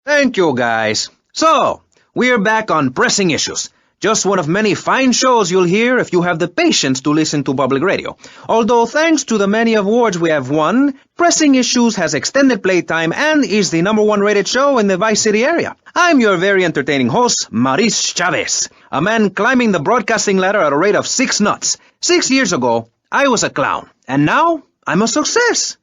Thank you, guys. So, we're back on Pressing Issues. Just one of many fine shows you'll hear if you have the patience to listen to public radio. Although thanks to the many awards we have won, Pressing Issues has extended playtime and is the #1 rated show in the Vice City area. I'm your very entertaining host, Maurice Chavez, a man climbing the broadcasting ladder at a rate of 6 knots. 6 years ago, I was a clown, and now I'm a success.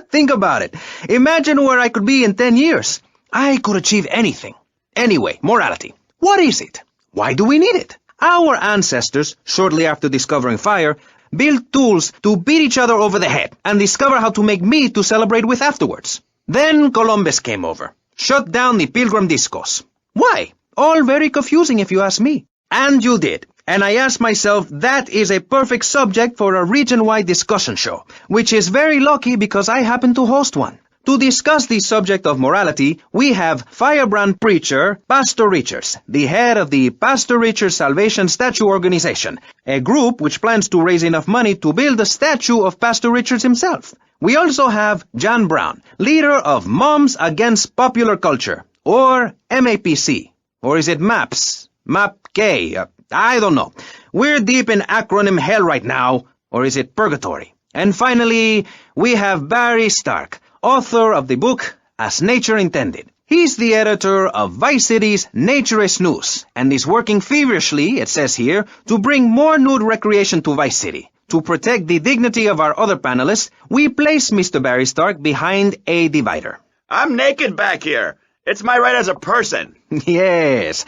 Think about it. Imagine where I could be in 10 years. I could achieve anything. Anyway, morality. What is it? Why do we need it? Our ancestors, shortly after discovering fire, built tools to beat each other over the head and discover how to make meat to celebrate with afterwards. Then Columbus came over, shut down the Pilgrim discos. Why? All very confusing if you ask me. And you did. And I asked myself, that is a perfect subject for a region-wide discussion show, which is very lucky because I happen to host one. To discuss the subject of morality, we have firebrand preacher Pastor Richards, the head of the Pastor Richards Salvation Statue Organization, a group which plans to raise enough money to build a statue of Pastor Richards himself. We also have John Brown, leader of Moms Against Popular Culture, or MAPC. Or is it MAPS? MAPK? I don't know. We're deep in acronym hell right now, or is it purgatory? And finally, we have Barry Stark, author of the book As Nature Intended. He's the editor of Vice City's Naturist News, and is working feverishly, it says here, to bring more nude recreation to Vice City. To protect the dignity of our other panelists, we place Mr. Barry Stark behind a divider. I'm naked back here. It's my right as a person. Yes.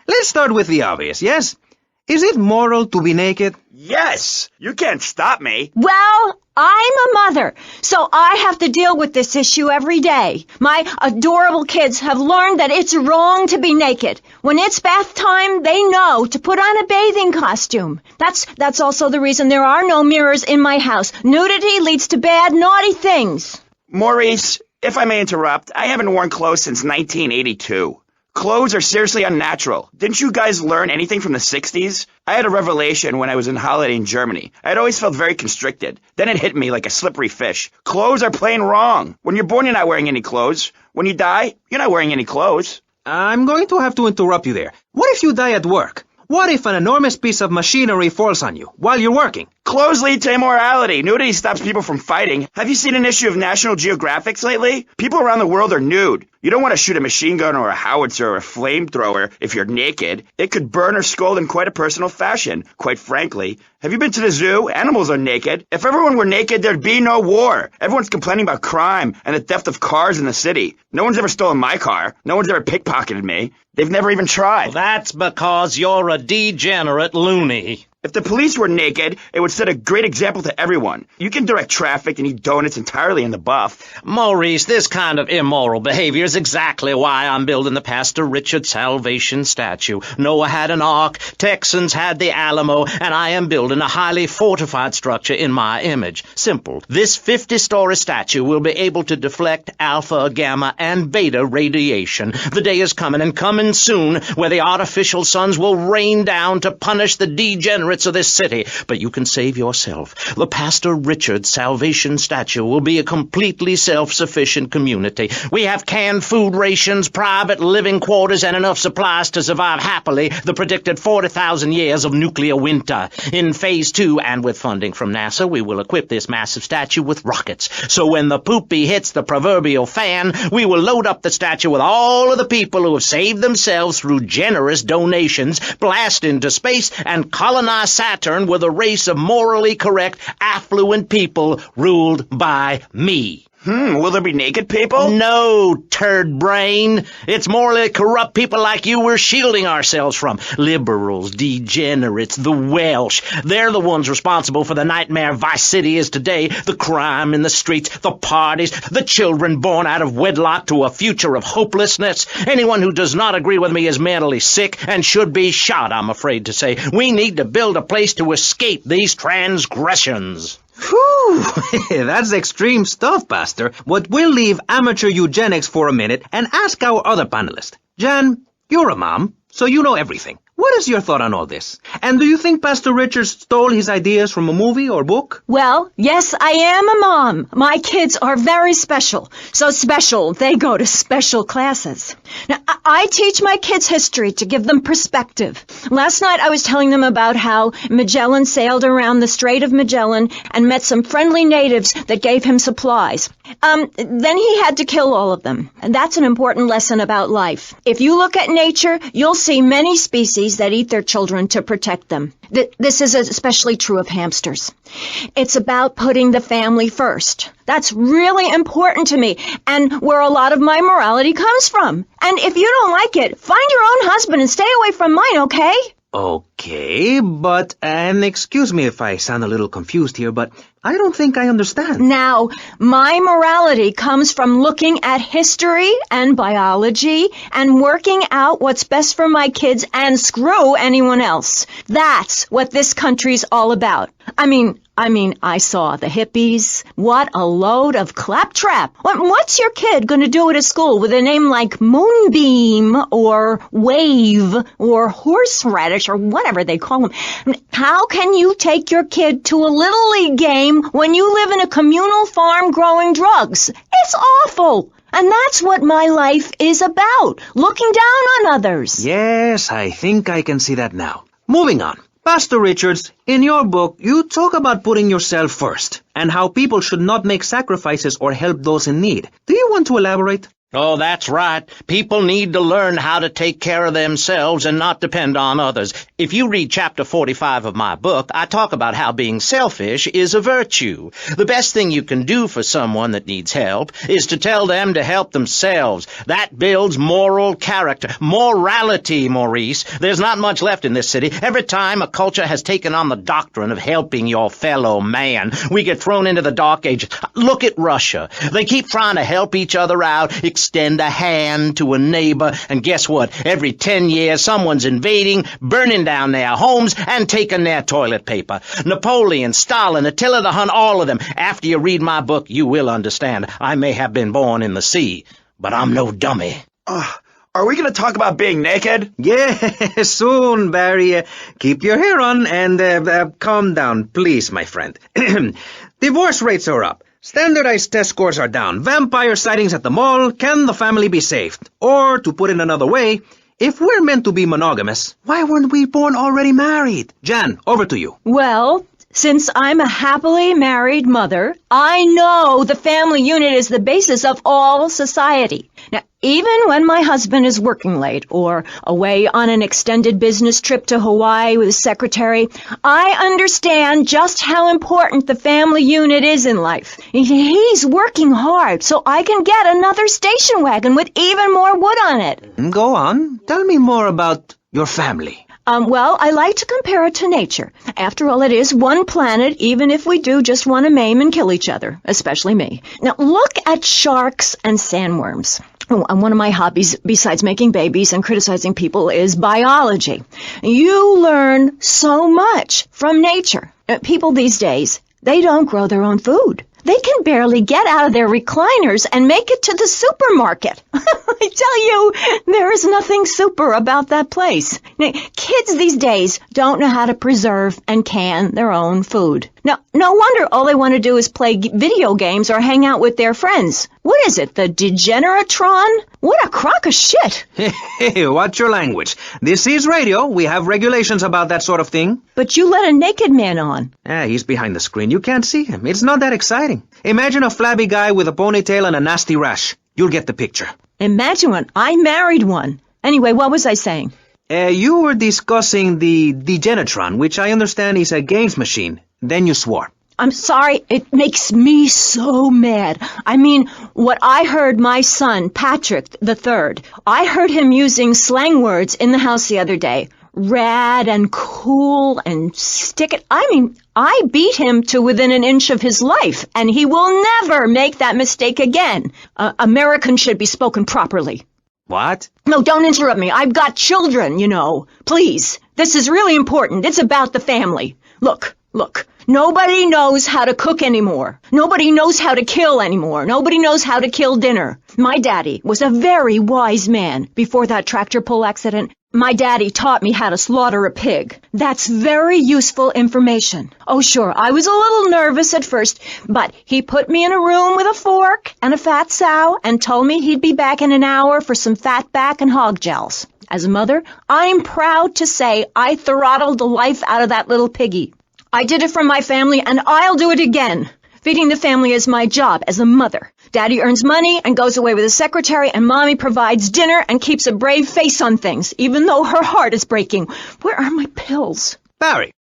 Let's start with the obvious, yes? Is it moral to be naked? Yes! You can't stop me. Well, I'm a mother, so I have to deal with this issue every day. My adorable kids have learned that it's wrong to be naked. When it's bath time, they know to put on a bathing costume. That's also the reason there are no mirrors in my house. Nudity leads to bad, naughty things. Maurice, if I may interrupt, I haven't worn clothes since 1982. Clothes are seriously unnatural. Didn't you guys learn anything from the 60s? I had a revelation when I was on holiday in Germany. I'd always felt very constricted. Then it hit me like a slippery fish. Clothes are plain wrong. When you're born, you're not wearing any clothes. When you die, you're not wearing any clothes. I'm going to have to interrupt you there. What if you die at work? What if an enormous piece of machinery falls on you while you're working? Clothes lead to immorality. Nudity stops people from fighting. Have you seen an issue of National Geographic lately? People around the world are nude. You don't want to shoot a machine gun or a howitzer or a flamethrower if you're naked. It could burn or scald in quite a personal fashion, quite frankly. Have you been to the zoo? Animals are naked. If everyone were naked, there'd be no war. Everyone's complaining about crime and the theft of cars in the city. No one's ever stolen my car. No one's ever pickpocketed me. They've never even tried. Well, that's because you're a degenerate loony. If the police were naked, it would set a great example to everyone. You can direct traffic and eat donuts entirely in the buff. Maurice, this kind of immoral behavior is exactly why I'm building the Pastor Richard Salvation statue. Noah had an ark, Texans had the Alamo, and I am building a highly fortified structure in my image. Simple. This 50-story statue will be able to deflect alpha, gamma, and beta radiation. The day is coming, and coming soon, where the artificial suns will rain down to punish the degenerates of this city, but you can save yourself. The Pastor Richard Salvation statue will be a completely self-sufficient community. We have canned food rations, private living quarters, and enough supplies to survive happily the predicted 40,000 years of nuclear winter. In Phase 2, and with funding from NASA, we will equip this massive statue with rockets. So when the poopy hits the proverbial fan, we will load up the statue with all of the people who have saved themselves through generous donations, blast into space, and colonize Saturn with a race of morally correct, affluent people ruled by me. Will there be naked people? No, turd brain. It's morally corrupt people like you we're shielding ourselves from. Liberals, degenerates, the Welsh. They're the ones responsible for the nightmare Vice City is today. The crime in the streets, the parties, the children born out of wedlock to a future of hopelessness. Anyone who does not agree with me is mentally sick and should be shot, I'm afraid to say. We need to build a place to escape these transgressions. Whew, that's extreme stuff, Pastor. But we'll leave amateur eugenics for a minute and ask our other panelist. Jan, you're a mom, so you know everything. What is your thought on all this? And do you think Pastor Richard stole his ideas from a movie or book? Well, yes, I am a mom. My kids are very special. So special, they go to special classes. Now, I teach my kids history to give them perspective. Last night I was telling them about how Magellan sailed around the Strait of Magellan and met some friendly natives that gave him supplies. Then he had to kill all of them. And that's an important lesson about life. If you look at nature, you'll see many species that eat their children to protect them. This is especially true of hamsters. It's about putting the family first. That's really important to me, and where a lot of my morality comes from. And if you don't like it, find your own husband and stay away from mine, okay? Okay, but, and excuse me if I sound a little confused here, but I don't think I understand. Now, my morality comes from looking at history and biology and working out what's best for my kids and screw anyone else. That's what this country's all about. I mean, I saw the hippies. What a load of claptrap. What's your kid going to do at a school with a name like Moonbeam or Wave or Horseradish or whatever they call them? How can you take your kid to a Little League game when you live in a communal farm growing drugs? It's awful. And that's what my life is about, looking down on others. Yes, I think I can see that now. Moving on. Pastor Richards, in your book, you talk about putting yourself first and how people should not make sacrifices or help those in need. Do you want to elaborate? Oh, that's right. People need to learn how to take care of themselves and not depend on others. If you read chapter 45 of my book, I talk about how being selfish is a virtue. The best thing you can do for someone that needs help is to tell them to help themselves. That builds moral character. Morality, Maurice. There's not much left in this city. Every time a culture has taken on the doctrine of helping your fellow man, we get thrown into the dark ages. Look at Russia. They keep trying to help each other out, extend a hand to a neighbor, and guess what? Every 10 years, someone's invading, burning down their homes, and taking their toilet paper. Napoleon, Stalin, Attila the Hun, all of them. After you read my book, you will understand. I may have been born in the sea, but I'm no dummy. Are we going to talk about being naked? Yes, soon, Barry. Keep your hair on and calm down, please, my friend. Divorce rates are up. Standardized test scores are down. Vampire sightings at the mall. Can the family be saved? Or, to put it another way, if we're meant to be monogamous, why weren't we born already married? Jan, over to you. Well, since I'm a happily married mother, I know the family unit is the basis of all society. Now, even when my husband is working late or away on an extended business trip to Hawaii with his secretary, I understand just how important the family unit is in life. He's working hard so I can get another station wagon with even more wood on it. Go on. Tell me more about your family. Well, I like to compare it to nature. After all, it is one planet, even if we do just want to maim and kill each other, especially me. Now, look at sharks and sandworms. And one of my hobbies, besides making babies and criticizing people, is biology. You learn so much from nature. People these days, they don't grow their own food. They can barely get out of their recliners and make it to the supermarket. I tell you, there is nothing super about that place. Now, kids these days don't know how to preserve and can their own food. Now, no wonder all they want to do is play video games or hang out with their friends. What is it, the Degeneratron? What a crock of shit. Hey, watch your language. This is radio. We have regulations about that sort of thing. But you let a naked man on. He's behind the screen. You can't see him. It's not that exciting. Imagine a flabby guy with a ponytail and a nasty rash. You'll get the picture. Imagine one. I married one. Anyway, what was I saying? You were discussing the Degenatron, which I understand is a games machine. Then you swore. I'm sorry, it makes me so mad. I mean, what I heard my son, Patrick III, I heard him using slang words in the house the other day. Rad and cool and stick it. I mean, I beat him to within an inch of his life, and he will never make that mistake again. Americans should be spoken properly. What? No, don't interrupt me. I've got children, you know. Please. This is really important. It's about the family. Look. Nobody knows how to cook anymore. Nobody knows how to kill anymore. Nobody knows how to kill dinner. My daddy was a very wise man before that tractor pull accident. My daddy taught me how to slaughter a pig. That's very useful information. Oh, sure, I was a little nervous at first, but he put me in a room with a fork and a fat sow and told me he'd be back in an hour for some fat back and hog gels. As a mother, I'm proud to say I throttled the life out of that little piggy. I did it for my family, and I'll do it again. Feeding the family is my job as a mother. Daddy earns money and goes away with his secretary, and Mommy provides dinner and keeps a brave face on things, even though her heart is breaking. Where are my pills? Barry,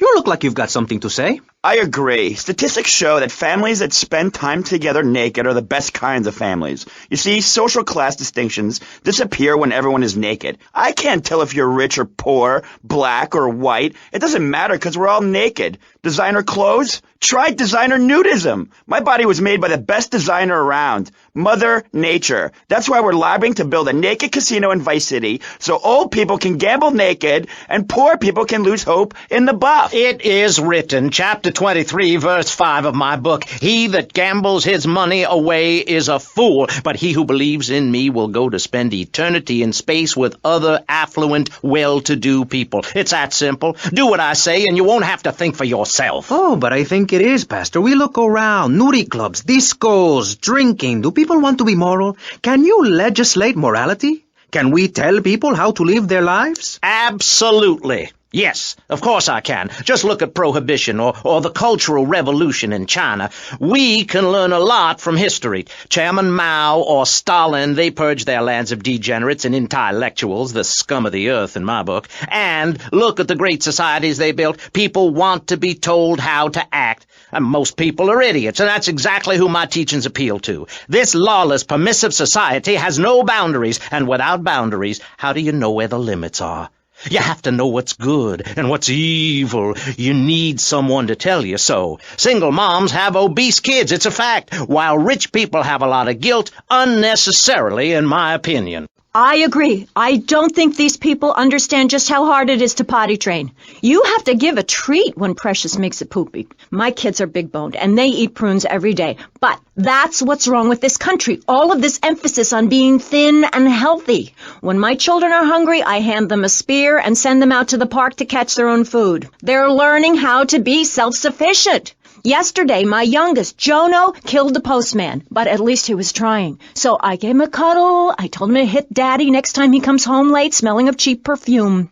you look like you've got something to say. I agree. Statistics show that families that spend time together naked are the best kinds of families. You see, social class distinctions disappear when everyone is naked. I can't tell if you're rich or poor, black or white. It doesn't matter because we're all naked. Designer clothes? Try designer nudism. My body was made by the best designer around, Mother Nature. That's why we're lobbying to build a naked casino in Vice City so old people can gamble naked and poor people can lose hope in the buff. It is written, chapter 23, verse 5 of my book, "He that gambles his money away is a fool, but he who believes in me will go to spend eternity in space with other affluent, well-to-do people." It's that simple. Do what I say, and you won't have to think for yourself. Oh, but I think it is, Pastor. We look around. Nudie clubs, discos, drinking. Do people want to be moral? Can you legislate morality? Can we tell people how to live their lives? Absolutely. Yes, of course I can. Just look at Prohibition or the Cultural Revolution in China. We can learn a lot from history. Chairman Mao or Stalin, they purged their lands of degenerates and intellectuals, the scum of the earth in my book. And look at the great societies they built. People want to be told how to act. And most people are idiots, and that's exactly who my teachings appeal to. This lawless, permissive society has no boundaries, and without boundaries, how do you know where the limits are? You have to know what's good and what's evil. You need someone to tell you so. Single moms have obese kids, it's a fact, while rich people have a lot of guilt, unnecessarily, in my opinion. I agree. I don't think these people understand just how hard it is to potty train. You have to give a treat when Precious makes a poopy. My kids are big-boned, and they eat prunes every day. But that's what's wrong with this country. All of this emphasis on being thin and healthy. When my children are hungry, I hand them a spear and send them out to the park to catch their own food. They're learning how to be self-sufficient. Yesterday, my youngest, Jono, killed the postman, but at least he was trying. So I gave him a cuddle. I told him to hit Daddy next time he comes home late, smelling of cheap perfume.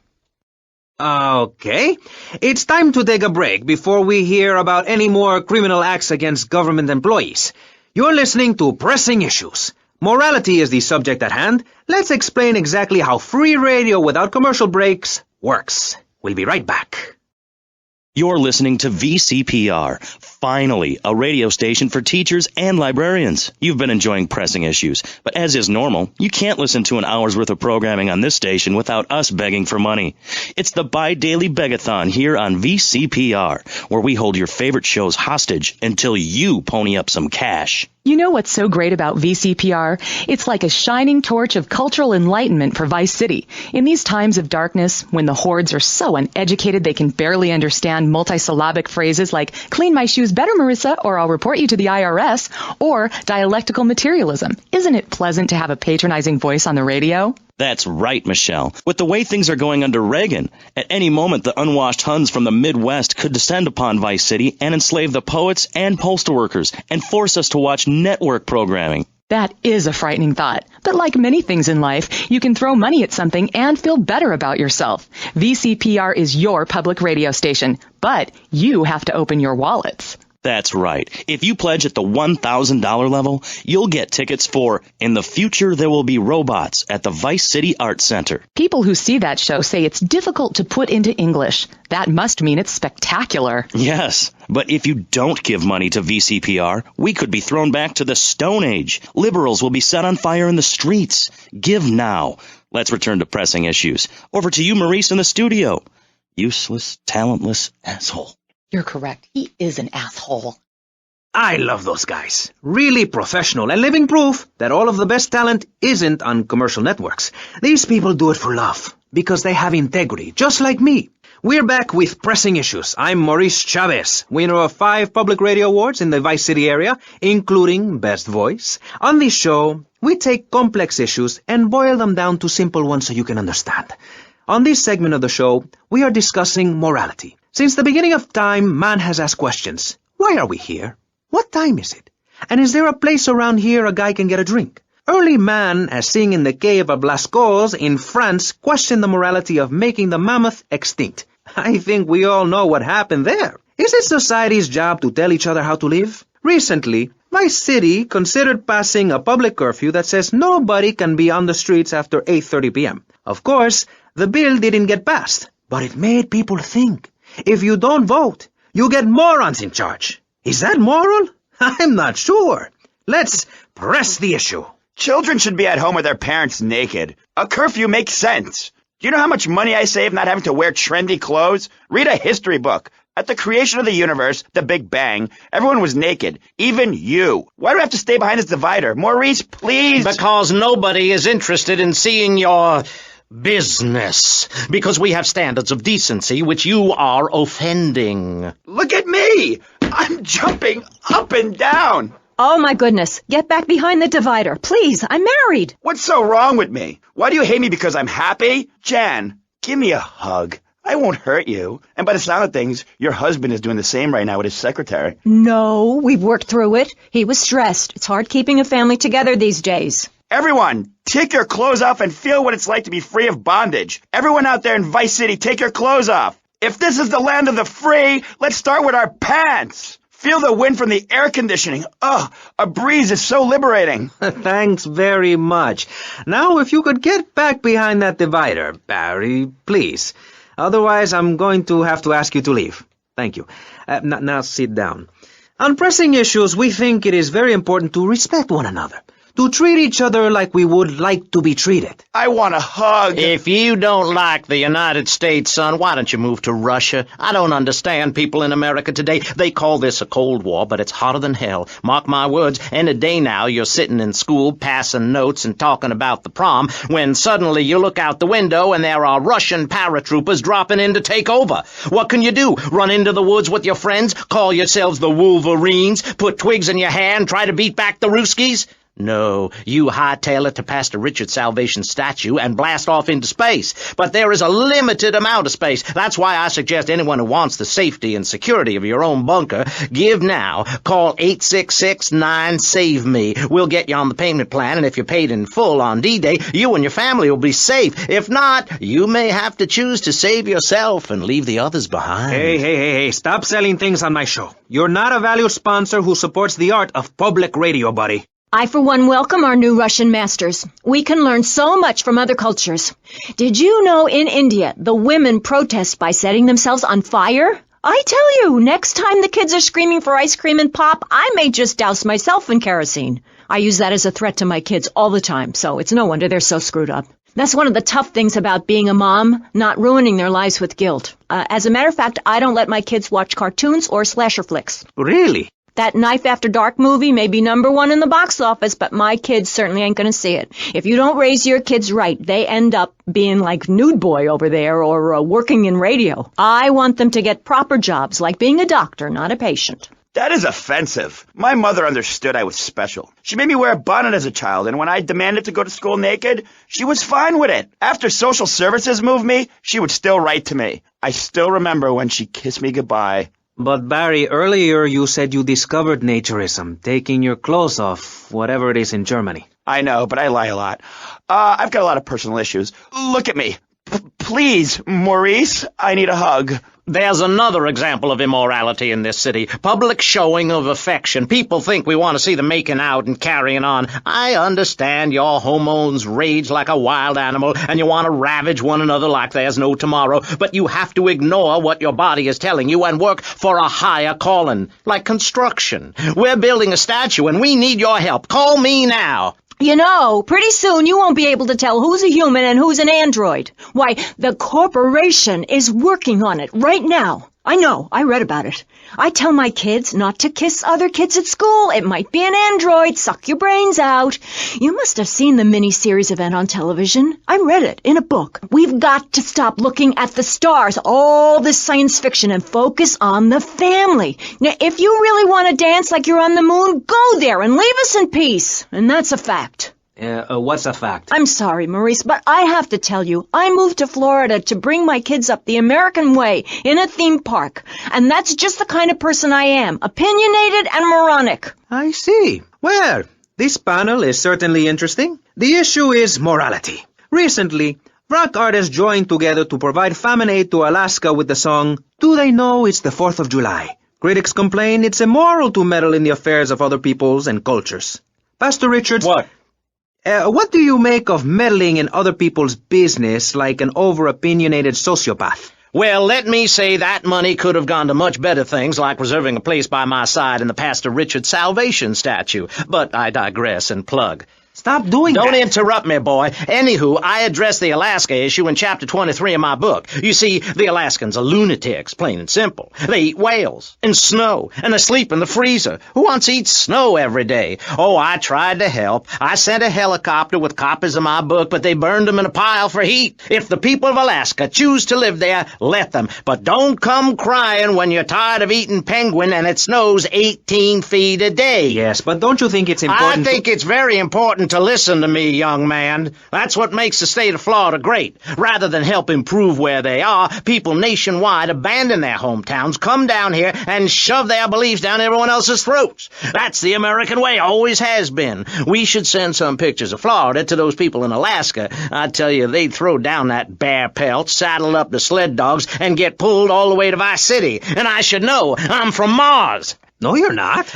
Okay. It's time to take a break before we hear about any more criminal acts against government employees. You're listening to Pressing Issues. Morality is the subject at hand. Let's explain exactly how free radio without commercial breaks works. We'll be right back. You're listening to VCPR, finally, a radio station for teachers and librarians. You've been enjoying Pressing Issues, but as is normal, you can't listen to an hour's worth of programming on this station without us begging for money. It's the bi-daily begathon here on VCPR, where we hold your favorite shows hostage until you pony up some cash. You know what's so great about VCPR? It's like a shining torch of cultural enlightenment for Vice City. In these times of darkness, when the hordes are so uneducated they can barely understand multisyllabic phrases like, "Clean my shoes better, Marissa," or "I'll report you to the IRS," or dialectical materialism. Isn't it pleasant to have a patronizing voice on the radio? That's right, Michelle. With the way things are going under Reagan, at any moment the unwashed Huns from the Midwest could descend upon Vice City and enslave the poets and postal workers and force us to watch network programming. That is a frightening thought. But like many things in life, you can throw money at something and feel better about yourself. VCPR is your public radio station, but you have to open your wallets. That's right. If you pledge at the $1,000 level, you'll get tickets for In the Future There Will Be Robots at the Vice City Arts Center. People who see that show say it's difficult to put into English. That must mean it's spectacular. Yes, but if you don't give money to VCPR, we could be thrown back to the Stone Age. Liberals will be set on fire in the streets. Give now. Let's return to Pressing Issues. Over to you, Maurice, in the studio. Useless, talentless asshole. You're correct. He is an asshole. I love those guys. Really professional and living proof that all of the best talent isn't on commercial networks. These people do it for love, because they have integrity, just like me. We're back with Pressing Issues. I'm Maurice Chavez, winner of 5 public radio awards in the Vice City area, including Best Voice. On this show, we take complex issues and boil them down to simple ones so you can understand. On this segment of the show, we are discussing morality. Since the beginning of time, man has asked questions. Why are we here? What time is it? And is there a place around here a guy can get a drink? Early man, as seen in the cave of Lascaux in France, questioned the morality of making the mammoth extinct. I think we all know what happened there. Is it society's job to tell each other how to live? Recently, Vice City considered passing a public curfew that says nobody can be on the streets after 8:30 p.m. Of course, the bill didn't get passed, but it made people think. If you don't vote, you get morons in charge. Is that moral? I'm not sure. Let's press the issue. Children should be at home with their parents naked. A curfew makes sense. Do you know how much money I save not having to wear trendy clothes? Read a history book. At the creation of the universe, the Big Bang, everyone was naked. Even you. Why do I have to stay behind this divider? Maurice, please. Because nobody is interested in seeing your business. Because we have standards of decency which you are offending. Look at me. I'm jumping up and down. Oh, my goodness. Get back behind the divider. Please, I'm married. What's so wrong with me? Why do you hate me because I'm happy? Jan, give me a hug. I won't hurt you. And by the sound of things, your husband is doing the same right now with his secretary. No, we've worked through it. He was stressed. It's hard keeping a family together these days. Everyone, take your clothes off and feel what it's like to be free of bondage. Everyone out there in Vice City, take your clothes off. If this is the land of the free, let's start with our pants. Feel the wind from the air conditioning. Ugh, a breeze is so liberating. Thanks very much. Now, if you could get back behind that divider, Barry, please. Otherwise, I'm going to have to ask you to leave. Thank you. Now sit down. On pressing issues, we think it is very important to respect one another, to treat each other like we would like to be treated. I want a hug. If you don't like the United States, son, why don't you move to Russia? I don't understand people in America today. They call this a Cold War, but it's hotter than hell. Mark my words, any day now you're sitting in school passing notes and talking about the prom, when suddenly you look out the window and there are Russian paratroopers dropping in to take over. What can you do? Run into the woods with your friends? Call yourselves the Wolverines? Put twigs in your hair and try to beat back the Ruskies? No, you hightail it to Pastor Richard's Salvation statue and blast off into space. But there is a limited amount of space. That's why I suggest anyone who wants the safety and security of your own bunker, give now. Call 866-9-SAVE-ME. We'll get you on the payment plan, and if you're paid in full on D-Day, you and your family will be safe. If not, you may have to choose to save yourself and leave the others behind. Hey, stop selling things on my show. You're not a valued sponsor who supports the art of public radio, buddy. I, for one, welcome our new Russian masters. We can learn so much from other cultures. Did you know in India, the women protest by setting themselves on fire? I tell you, next time the kids are screaming for ice cream and pop, I may just douse myself in kerosene. I use that as a threat to my kids all the time, so it's no wonder they're so screwed up. That's one of the tough things about being a mom, not ruining their lives with guilt. As a matter of fact, I don't let my kids watch cartoons or slasher flicks. Really? That Knife After Dark movie may be #1 in the box office, but my kids certainly ain't going to see it. If you don't raise your kids right, they end up being like Nude Boy over there or working in radio. I want them to get proper jobs, like being a doctor, not a patient. That is offensive. My mother understood I was special. She made me wear a bonnet as a child, and when I demanded to go to school naked, she was fine with it. After social services moved me, she would still write to me. I still remember when she kissed me goodbye. But Barry, earlier you said you discovered naturism, taking your clothes off, whatever it is in Germany. I know, but I lie a lot. I've got a lot of personal issues. Look at me. Please, Maurice, I need a hug. There's another example of immorality in this city. Public showing of affection. People think we want to see them making out and carrying on. I understand your hormones rage like a wild animal, and you want to ravage one another like there's no tomorrow, but you have to ignore what your body is telling you and work for a higher calling, like construction. We're building a statue, and we need your help. Call me now. You know, pretty soon you won't be able to tell who's a human and who's an android. Why, the corporation is working on it right now. I know, I read about it. I tell my kids not to kiss other kids at school. It might be an android. Suck your brains out. You must have seen the mini-series event on television. I read it in a book. We've got to stop looking at the stars, all this science fiction, and focus on the family. Now, if you really want to dance like you're on the moon, go there and leave us in peace. And that's a fact. What's a fact? I'm sorry, Maurice, but I have to tell you, I moved to Florida to bring my kids up the American way in a theme park. And that's just the kind of person I am, opinionated and moronic. I see. Well, this panel is certainly interesting. The issue is morality. Recently, rock artists joined together to provide famine aid to Alaska with the song, Do They Know It's the 4th of July? Critics complain it's immoral to meddle in the affairs of other peoples and cultures. Pastor Richards... What? What do you make of meddling in other people's business like an over-opinionated sociopath? Well, let me say that money could have gone to much better things, like reserving a place by my side in the Pastor Richard Salvation statue. But I digress and plug. Stop doing that. Don't interrupt me, boy. Anywho, I addressed the Alaska issue in Chapter 23 of my book. You see, the Alaskans are lunatics, plain and simple. They eat whales and snow, and they sleep in the freezer. Who wants to eat snow every day? Oh, I tried to help. I sent a helicopter with copies of my book, but they burned them in a pile for heat. If the people of Alaska choose to live there, let them. But don't come crying when you're tired of eating penguin and it snows 18 feet a day. Yes, but don't you think it's important I think it's very important to listen to me, young man. That's what makes the state of Florida great. Rather than help improve where they are, people nationwide abandon their hometowns, come down here, and shove their beliefs down everyone else's throats. That's the American way, always has been. We should send some pictures of Florida to those people in Alaska. I tell you, they'd throw down that bear pelt, saddle up the sled dogs, and get pulled all the way to Vice City. And I should know, I'm from Mars. No, you're not.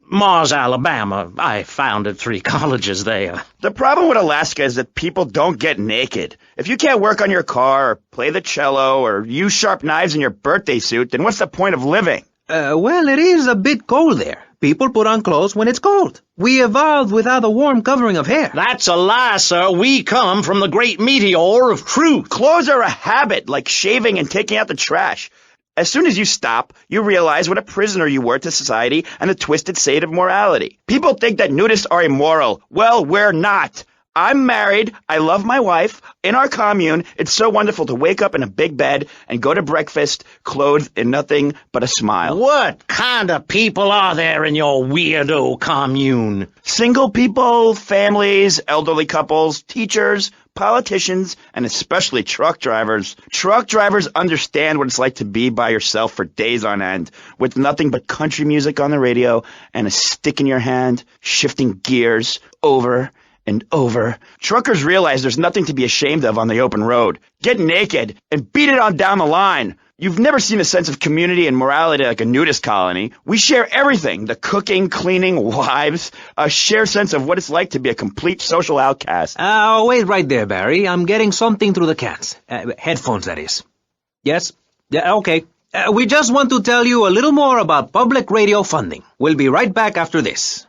Mars, Alabama. I founded 3 colleges there. The problem with Alaska is that people don't get naked. If you can't work on your car, or play the cello, or use sharp knives in your birthday suit, then what's the point of living? Well, it is a bit cold there. People put on clothes when it's cold. We evolved without a warm covering of hair. That's a lie, sir. We come from the great meteor of truth. Clothes are a habit, like shaving and taking out the trash. As soon as you stop, you realize what a prisoner you were to society and the twisted state of morality. People think that nudists are immoral. Well, we're not. I'm married. I love my wife. In our commune, it's so wonderful to wake up in a big bed and go to breakfast clothed in nothing but a smile. What kind of people are there in your weirdo commune? Single people, families, elderly couples, teachers, politicians, and especially truck drivers. Truck drivers understand what it's like to be by yourself for days on end, with nothing but country music on the radio and a stick in your hand, shifting gears over and over. Truckers realize there's nothing to be ashamed of on the open road. Get naked and beat it on down the line. You've never seen a sense of community and morality like a nudist colony. We share everything, the cooking, cleaning, wives, a shared sense of what it's like to be a complete social outcast. Wait right there, Barry. I'm getting something through the cans. Headphones, that is. Yes? Yeah, okay. We just want to tell you a little more about public radio funding. We'll be right back after this.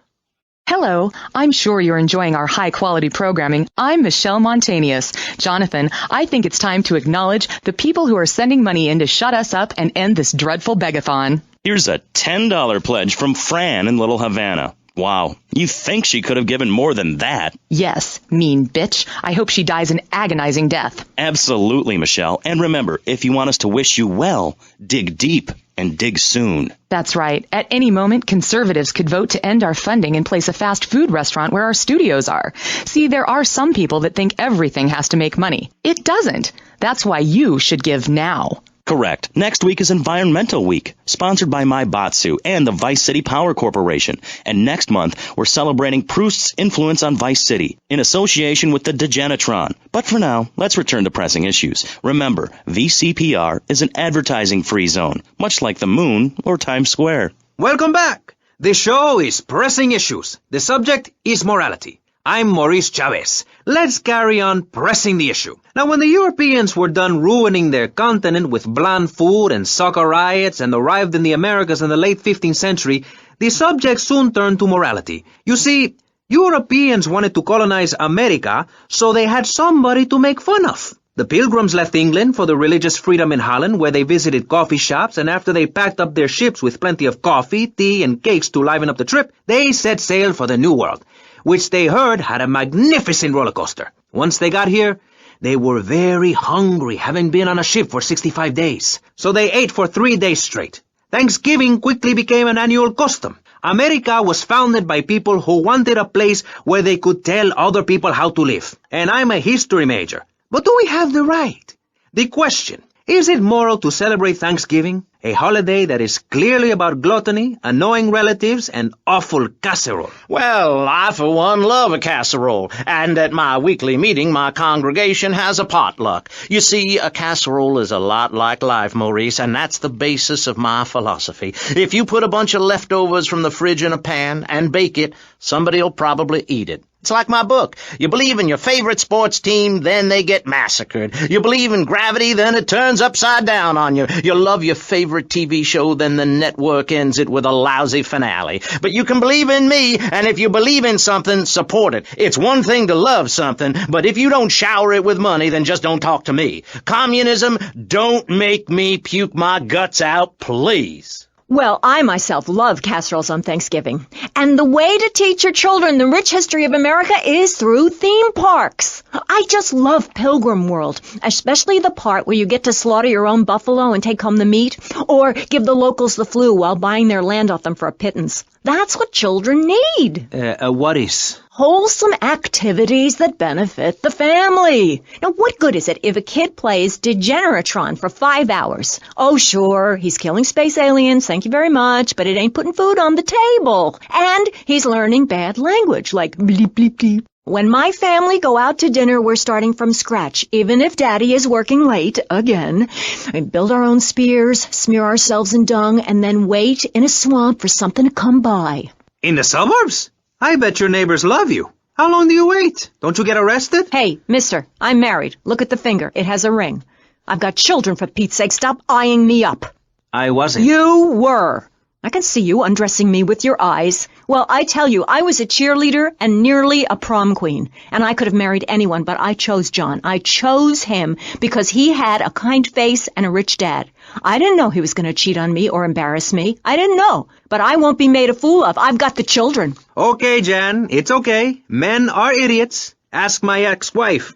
Hello, I'm sure you're enjoying our high-quality programming. I'm Michelle Montanius. Jonathan, I think it's time to acknowledge the people who are sending money in to shut us up and end this dreadful begathon. Here's a $10 pledge from Fran in Little Havana. Wow, you think she could have given more than that? Yes, mean bitch. I hope she dies an agonizing death. Absolutely, Michelle. And remember, if you want us to wish you well, dig deep and dig soon. That's right. At any moment, conservatives could vote to end our funding and place a fast food restaurant where our studios are. See, there are some people that think everything has to make money. It doesn't. That's why you should give now. Correct. Next week is Environmental Week, sponsored by My Batsu and the Vice City Power Corporation. And next month, we're celebrating Proust's influence on Vice City in association with the Degenitron. But for now, let's return to pressing issues. Remember, VCPR is an advertising-free zone, much like the moon or Times Square. Welcome back. The show is Pressing Issues. The subject is morality. I'm Maurice Chavez. Let's carry on pressing the issue. Now, when the Europeans were done ruining their continent with bland food and soccer riots and arrived in the Americas in the late 15th century, the subject soon turned to morality. You see, Europeans wanted to colonize America, so they had somebody to make fun of. The Pilgrims left England for the religious freedom in Holland, where they visited coffee shops, and after they packed up their ships with plenty of coffee, tea, and cakes to liven up the trip, they set sail for the New World, which they heard had a magnificent roller coaster. Once they got here, they were very hungry, having been on a ship for 65 days. So they ate for 3 days straight. Thanksgiving quickly became an annual custom. America was founded by people who wanted a place where they could tell other people how to live. And I'm a history major. But do we have the right? The question, is it moral to celebrate Thanksgiving, a holiday that is clearly about gluttony, annoying relatives, and awful casserole? Well, I for one love a casserole, and at my weekly meeting my congregation has a potluck. You see, a casserole is a lot like life, Maurice, and that's the basis of my philosophy. If you put a bunch of leftovers from the fridge in a pan and bake it, somebody'll probably eat it. It's like my book. You believe in your favorite sports team, then they get massacred. You believe in gravity, then it turns upside down on you. You love your favorite TV show, then the network ends it with a lousy finale. But you can believe in me, and if you believe in something, support it. It's one thing to love something, but if you don't shower it with money, then just don't talk to me. Communism, don't make me puke my guts out, please. Well, I myself love casseroles on Thanksgiving. And the way to teach your children the rich history of America is through theme parks. I just love Pilgrim World, especially the part where you get to slaughter your own buffalo and take home the meat, or give the locals the flu while buying their land off them for a pittance. That's what children need. What is? Wholesome activities that benefit the family. Now, what good is it if a kid plays Degeneratron for 5 hours? Oh, sure, he's killing space aliens, thank you very much, but it ain't putting food on the table. And he's learning bad language, like bleep, bleep, bleep. When my family go out to dinner, we're starting from scratch, even if Daddy is working late, again. We build our own spears, smear ourselves in dung, and then wait in a swamp for something to come by. In the suburbs? I bet your neighbors love you. How long do you wait? Don't you get arrested? Hey, mister, I'm married. Look at the finger. It has a ring. I've got children, for Pete's sake. Stop eyeing me up. I wasn't. You were. I can see you undressing me with your eyes. Well, I tell you, I was a cheerleader and nearly a prom queen. And I could have married anyone, but I chose John. I chose him because he had a kind face and a rich dad. I didn't know he was going to cheat on me or embarrass me. I didn't know. But I won't be made a fool of. I've got the children. Okay, Jan, it's okay. Men are idiots. Ask my ex-wife.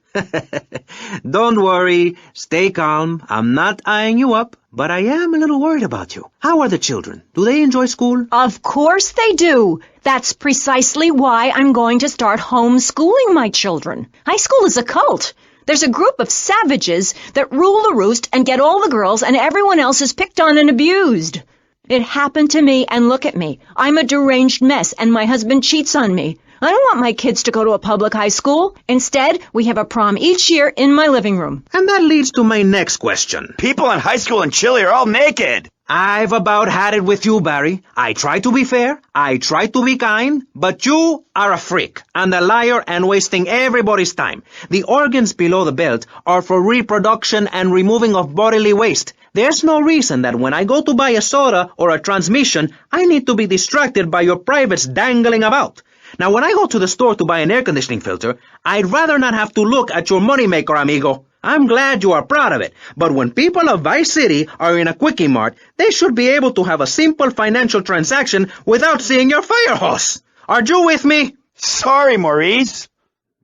Don't worry. Stay calm. I'm not eyeing you up, but I am a little worried about you. How are the children? Do they enjoy school? Of course they do. That's precisely why I'm going to start homeschooling my children. High school is a cult. There's a group of savages that rule the roost and get all the girls, and everyone else is picked on and abused. It happened to me, and look at me. I'm a deranged mess, and my husband cheats on me. I don't want my kids to go to a public high school. Instead, we have a prom each year in my living room. And that leads to my next question. People in high school in Chile are all naked. I've about had it with you, Barry. I try to be fair, I try to be kind, but you are a freak and a liar and wasting everybody's time. The organs below the belt are for reproduction and removing of bodily waste. There's no reason that when I go to buy a soda or a transmission, I need to be distracted by your privates dangling about. Now, when I go to the store to buy an air conditioning filter, I'd rather not have to look at your moneymaker, amigo. I'm glad you are proud of it, but when people of Vice City are in a Quickie Mart, they should be able to have a simple financial transaction without seeing your fire hose. Are you with me? Sorry, Maurice.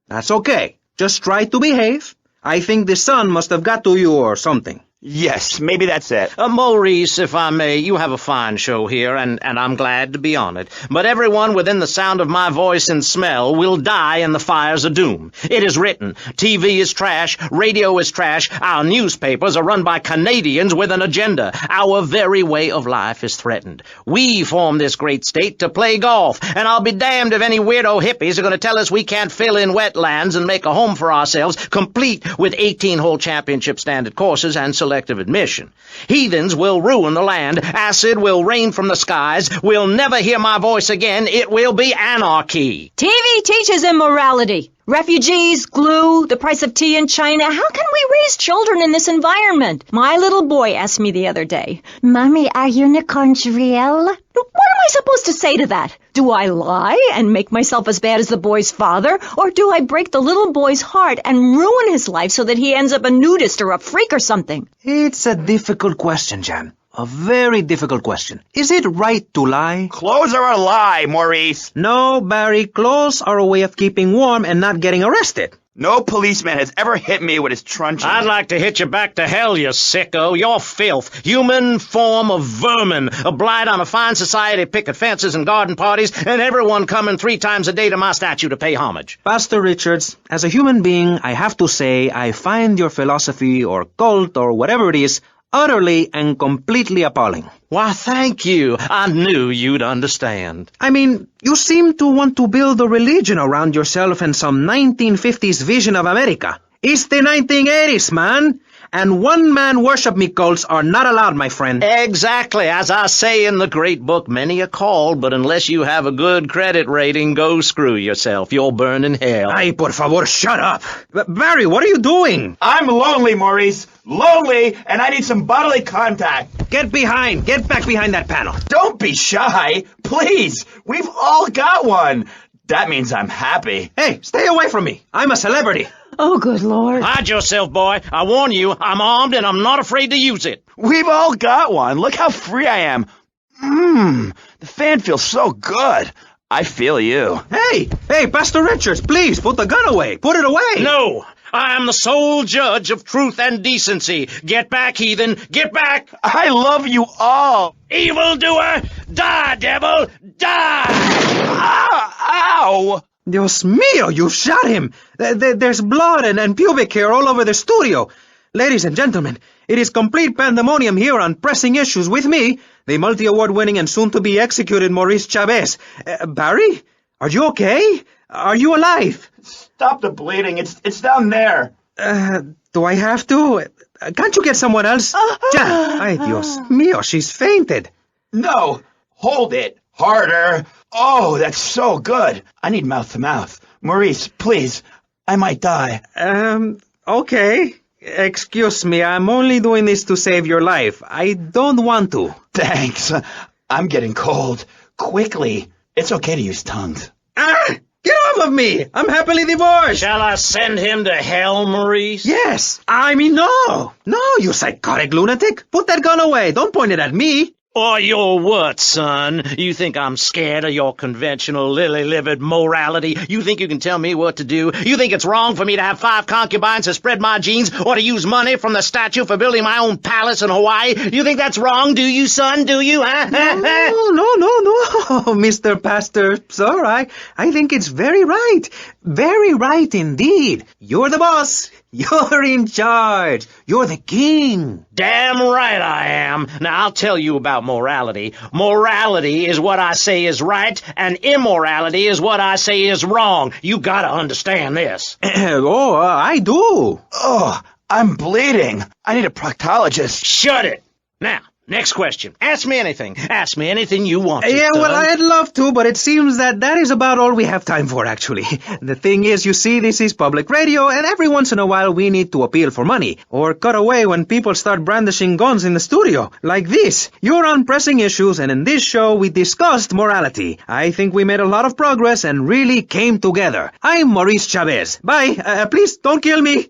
That's okay. Just try to behave. I think the sun must have got to you or something. Yes, maybe that's it. Maurice, if I may, you have a fine show here, and I'm glad to be on it. But everyone within the sound of my voice and smell will die in the fires of doom. It is written. TV is trash. Radio is trash. Our newspapers are run by Canadians with an agenda. Our very way of life is threatened. We formed this great state to play golf, and I'll be damned if any weirdo hippies are going to tell us we can't fill in wetlands and make a home for ourselves, complete with 18-hole championship standard courses and selective admission. Heathens will ruin the land. Acid will rain from the skies. We'll never hear my voice again. It will be anarchy. TV teaches immorality. Refugees, glue, the price of tea in China. How can we raise children in this environment? My little boy asked me the other day, Mommy, are unicorns real? What am I supposed to say to that? Do I lie and make myself as bad as the boy's father? Or do I break the little boy's heart and ruin his life so that he ends up a nudist or a freak or something? It's a difficult question, Jan. A very difficult question. Is it right to lie? Clothes are a lie, Maurice. No, Barry, clothes are a way of keeping warm and not getting arrested. No policeman has ever hit me with his truncheon. I'd like to hit you back to hell, you sicko. You're filth. Human form of vermin. A blight on a fine society, picket fences and garden parties, and everyone coming 3 times a day to my statue to pay homage. Pastor Richards, as a human being, I have to say I find your philosophy or cult or whatever it is utterly and completely appalling. Why, thank you. I knew you'd understand. I mean, you seem to want to build a religion around yourself and some 1950s vision of America. It's the 1980s, man. And one-man worship me cults are not allowed, my friend. Exactly. As I say in the great book, many are called, but unless you have a good credit rating, go screw yourself. You'll burn in hell. Ay, por favor, shut up. Barry, what are you doing? I'm lonely, Maurice. Lonely, and I need some bodily contact. Get back behind that panel. Don't be shy. Please. We've all got one. That means I'm happy. Hey, stay away from me. I'm a celebrity. Oh, good Lord. Hide yourself, boy. I warn you, I'm armed and I'm not afraid to use it. We've all got one. Look how free I am. The fan feels so good. I feel you. Hey, Pastor Richards, please, put the gun away. Put it away. No, I am the sole judge of truth and decency. Get back, heathen. Get back. I love you all. Evildoer, die, devil, die. Ow! Dios mío, you shot him. There's blood and pubic hair all over the studio. Ladies and gentlemen, it is complete pandemonium here on Pressing Issues with me, the multi-award-winning and soon-to-be executed Maurice Chavez. Barry, are you okay? Are you alive? Stop the bleeding. It's down there. Do I have to? Can't you get someone else? Ya. Ay, Dios mío, she's fainted. No. Hold it. Harder. Oh, that's so good. I need mouth-to-mouth. Maurice, please. I might die. Okay. Excuse me, I'm only doing this to save your life. I don't want to. Thanks. I'm getting cold. Quickly. It's okay to use tongues. Get off of me! I'm happily divorced! Shall I send him to hell, Maurice? Yes! I mean, no! No, you psychotic lunatic! Put that gun away! Don't point it at me! Or your what, son? You think I'm scared of your conventional lily-livered morality? You think you can tell me what to do? You think it's wrong for me to have 5 concubines to spread my genes or to use money from the statue for building my own palace in Hawaii? You think that's wrong, do you, son? Do you, huh? No, Mr. Pastor, sir, I think it's very right. Very right indeed. You're the boss. You're in charge. You're the king. Damn right I am. Now, I'll tell you about morality. Morality is what I say is right, and immorality is what I say is wrong. You gotta understand this. I do. Oh, I'm bleeding. I need a proctologist. Shut it. Now, next question. Ask me anything. Ask me anything you want to. Yeah, well, I'd love to, but it seems that is about all we have time for, actually. The thing is, you see, this is public radio, and every once in a while we need to appeal for money, or cut away when people start brandishing guns in the studio. Like this. You're on Pressing Issues, and in this show we discussed morality. I think we made a lot of progress and really came together. I'm Maurice Chavez. Bye. Please, don't kill me.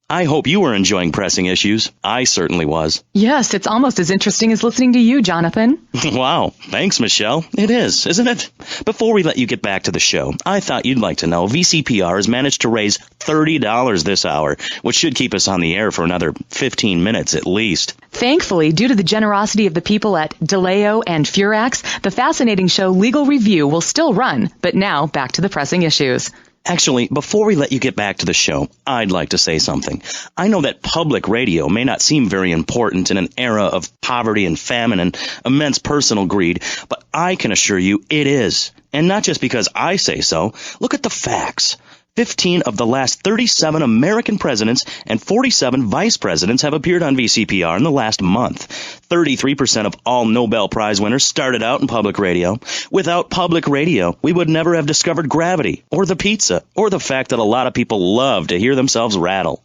I hope you were enjoying Pressing Issues. I certainly was. Yes, it's almost as interesting as listening to you, Jonathan. Wow. Thanks, Michelle. It is, isn't it? Before we let you get back to the show, I thought you'd like to know VCPR has managed to raise $30 this hour, which should keep us on the air for another 15 minutes at least. Thankfully, due to the generosity of the people at DeLeo and Furax, the fascinating show Legal Review will still run. But now, back to the Pressing Issues. Actually, before we let you get back to the show, I'd like to say something. I know that public radio may not seem very important in an era of poverty and famine and immense personal greed, but I can assure you it is. And not just because I say so. Look at the facts. 15 of the last 37 American presidents and 47 vice presidents have appeared on VCPR in the last month. 33% of all Nobel Prize winners started out in public radio. Without public radio, we would never have discovered gravity, or the pizza, or the fact that a lot of people love to hear themselves rattle.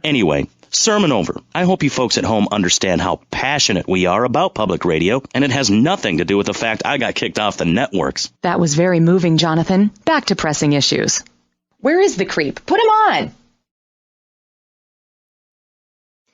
Anyway, sermon over. I hope you folks at home understand how passionate we are about public radio, and it has nothing to do with the fact I got kicked off the networks. That was very moving, Jonathan. Back to Pressing Issues. Where is the creep? Put him on!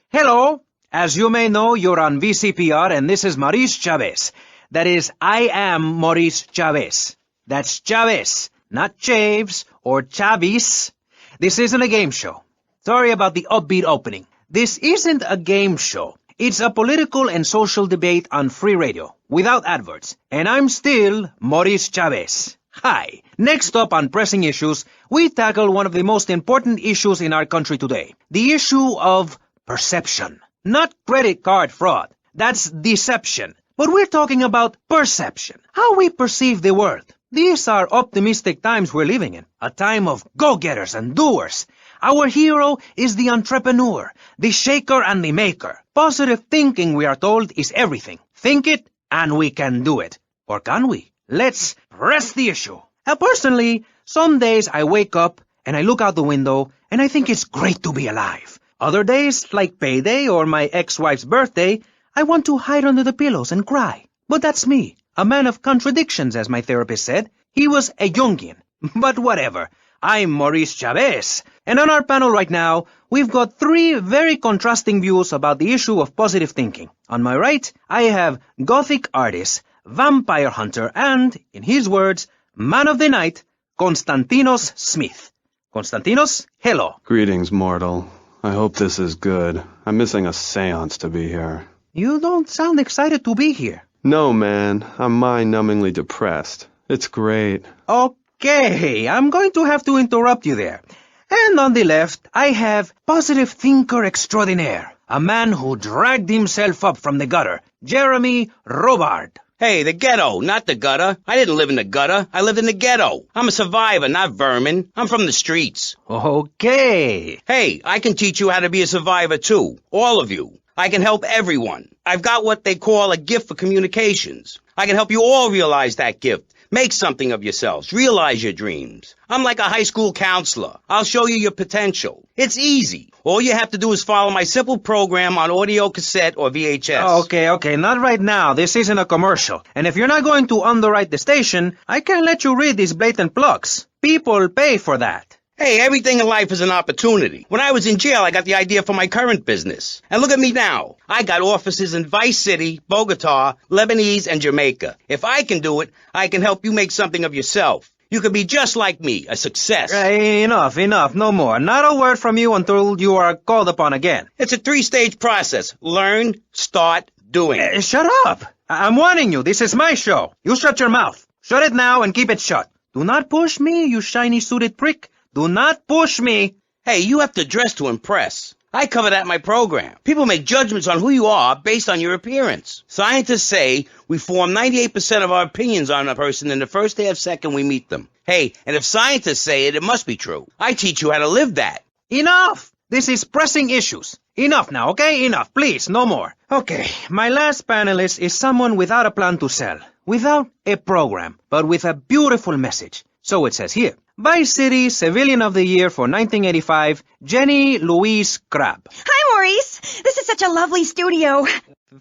Hello. As you may know, you're on VCPR, and this is Maurice Chavez. That is, I am Maurice Chavez. That's Chavez, not Chaves or Chavis. This isn't a game show. Sorry about the upbeat opening. This isn't a game show. It's a political and social debate on free radio, without adverts. And I'm still Maurice Chavez. Hi. Next up on Pressing Issues, we tackle one of the most important issues in our country today. The issue of perception. Not credit card fraud. That's deception. But we're talking about perception. How we perceive the world. These are optimistic times we're living in. A time of go-getters and doers. Our hero is the entrepreneur, the shaker and the maker. Positive thinking, we are told, is everything. Think it, and we can do it. Or can we? Let's press the issue. Personally, some days I wake up and I look out the window and I think it's great to be alive. Other days, like payday or my ex-wife's birthday, I want to hide under the pillows and cry. But that's me, a man of contradictions, as my therapist said. He was a Jungian. But whatever. I'm Maurice Chavez. And on our panel right now, we've got three very contrasting views about the issue of positive thinking. On my right, I have Gothic artist, vampire hunter, and, in his words, man of the night, Konstantinos Smith. Konstantinos, hello. Greetings, mortal. I hope this is good. I'm missing a seance to be here. You don't sound excited to be here. No, man. I'm mind-numbingly depressed. It's great. Okay, I'm going to have to interrupt you there. And on the left, I have positive thinker extraordinaire, a man who dragged himself up from the gutter, Jeremy Robard. Hey, the ghetto, not the gutter. I didn't live in the gutter. I lived in the ghetto. I'm a survivor, not vermin. I'm from the streets. Okay. Hey, I can teach you how to be a survivor, too. All of you. I can help everyone. I've got what they call a gift for communications. I can help you all realize that gift. Make something of yourselves. Realize your dreams. I'm like a high school counselor. I'll show you your potential. It's easy. All you have to do is follow my simple program on audio cassette or VHS. Okay, not right now. This isn't a commercial. And if you're not going to underwrite the station, I can't let you read these blatant plugs. People pay for that. Hey, everything in life is an opportunity. When I was in jail, I got the idea for my current business. And look at me now. I got offices in Vice City, Bogota, Lebanese, and Jamaica. If I can do it, I can help you make something of yourself. You could be just like me, a success. Enough, no more. Not a word from you until you are called upon again. It's a 3-stage process. Learn, start, doing. Shut up. I'm warning you. This is my show. You shut your mouth. Shut it now and keep it shut. Do not push me, you shiny suited prick. Do not push me. Hey, you have to dress to impress. I cover that in my program. People make judgments on who you are based on your appearance. Scientists say we form 98% of our opinions on a person in the first half second we meet them. Hey, and if scientists say it, it must be true. I teach you how to live that. Enough! This is Pressing Issues. Enough now, okay? Enough, please, no more. Okay, my last panelist is someone without a plan to sell, without a program, but with a beautiful message. So it says here. Vice City Civilian of the Year for 1985, Jenny Louise Crabb. Hi, Maurice. This is such a lovely studio.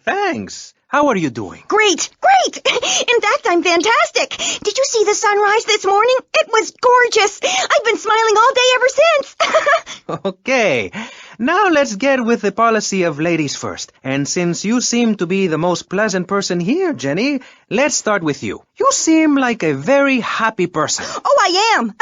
Thanks. How are you doing? Great. In fact, I'm fantastic. Did you see the sunrise this morning? It was gorgeous. I've been smiling all day ever since. Okay. Now let's get with the policy of ladies first. And since you seem to be the most pleasant person here, Jenny, let's start with you. You seem like a very happy person. Oh, I am.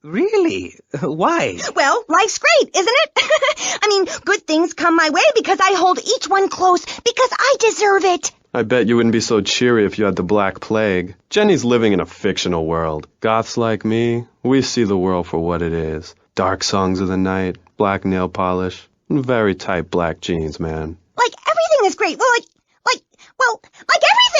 Really? Why? Well, life's great, isn't it? I mean, good things come my way because I hold each one close because I deserve it. I bet you wouldn't be so cheery if you had the Black Plague. Jenny's living in a fictional world. Goths like me, we see the world for what it is. Dark songs of the night, black nail polish, and very tight black jeans, man. Like everything is great. Like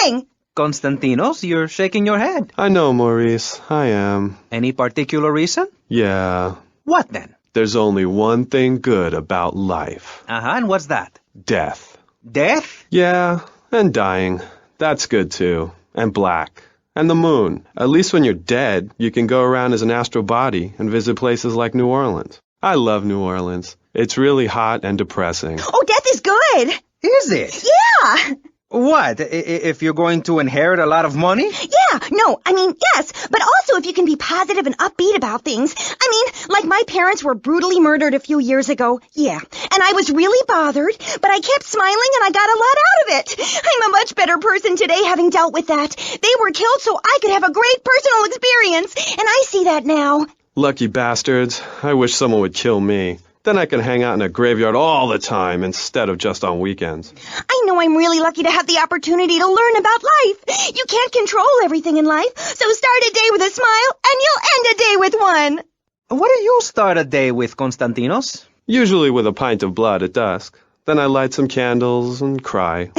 everything. Konstantinos, you're shaking your head. I know, Maurice. I am. Any particular reason? Yeah. What then? There's only one thing good about life. And what's that? Death. Death? Yeah, and dying. That's good too. And black. And the moon. At least when you're dead, you can go around as an astral body and visit places like New Orleans. I love New Orleans. It's really hot and depressing. Oh, death is good. Is it? Yeah. What? If you're going to inherit a lot of money? Yeah, no, I mean, yes, but also if you can be positive and upbeat about things. I mean, like my parents were brutally murdered a few years ago, yeah, and I was really bothered, but I kept smiling and I got a lot out of it. I'm a much better person today having dealt with that. They were killed so I could have a great personal experience, and I see that now. Lucky bastards. I wish someone would kill me. Then I can hang out in a graveyard all the time instead of just on weekends. I know I'm really lucky to have the opportunity to learn about life. You can't control everything in life, so start a day with a smile and you'll end a day with one. What do you start a day with, Konstantinos? Usually with a pint of blood at dusk. Then I light some candles and cry.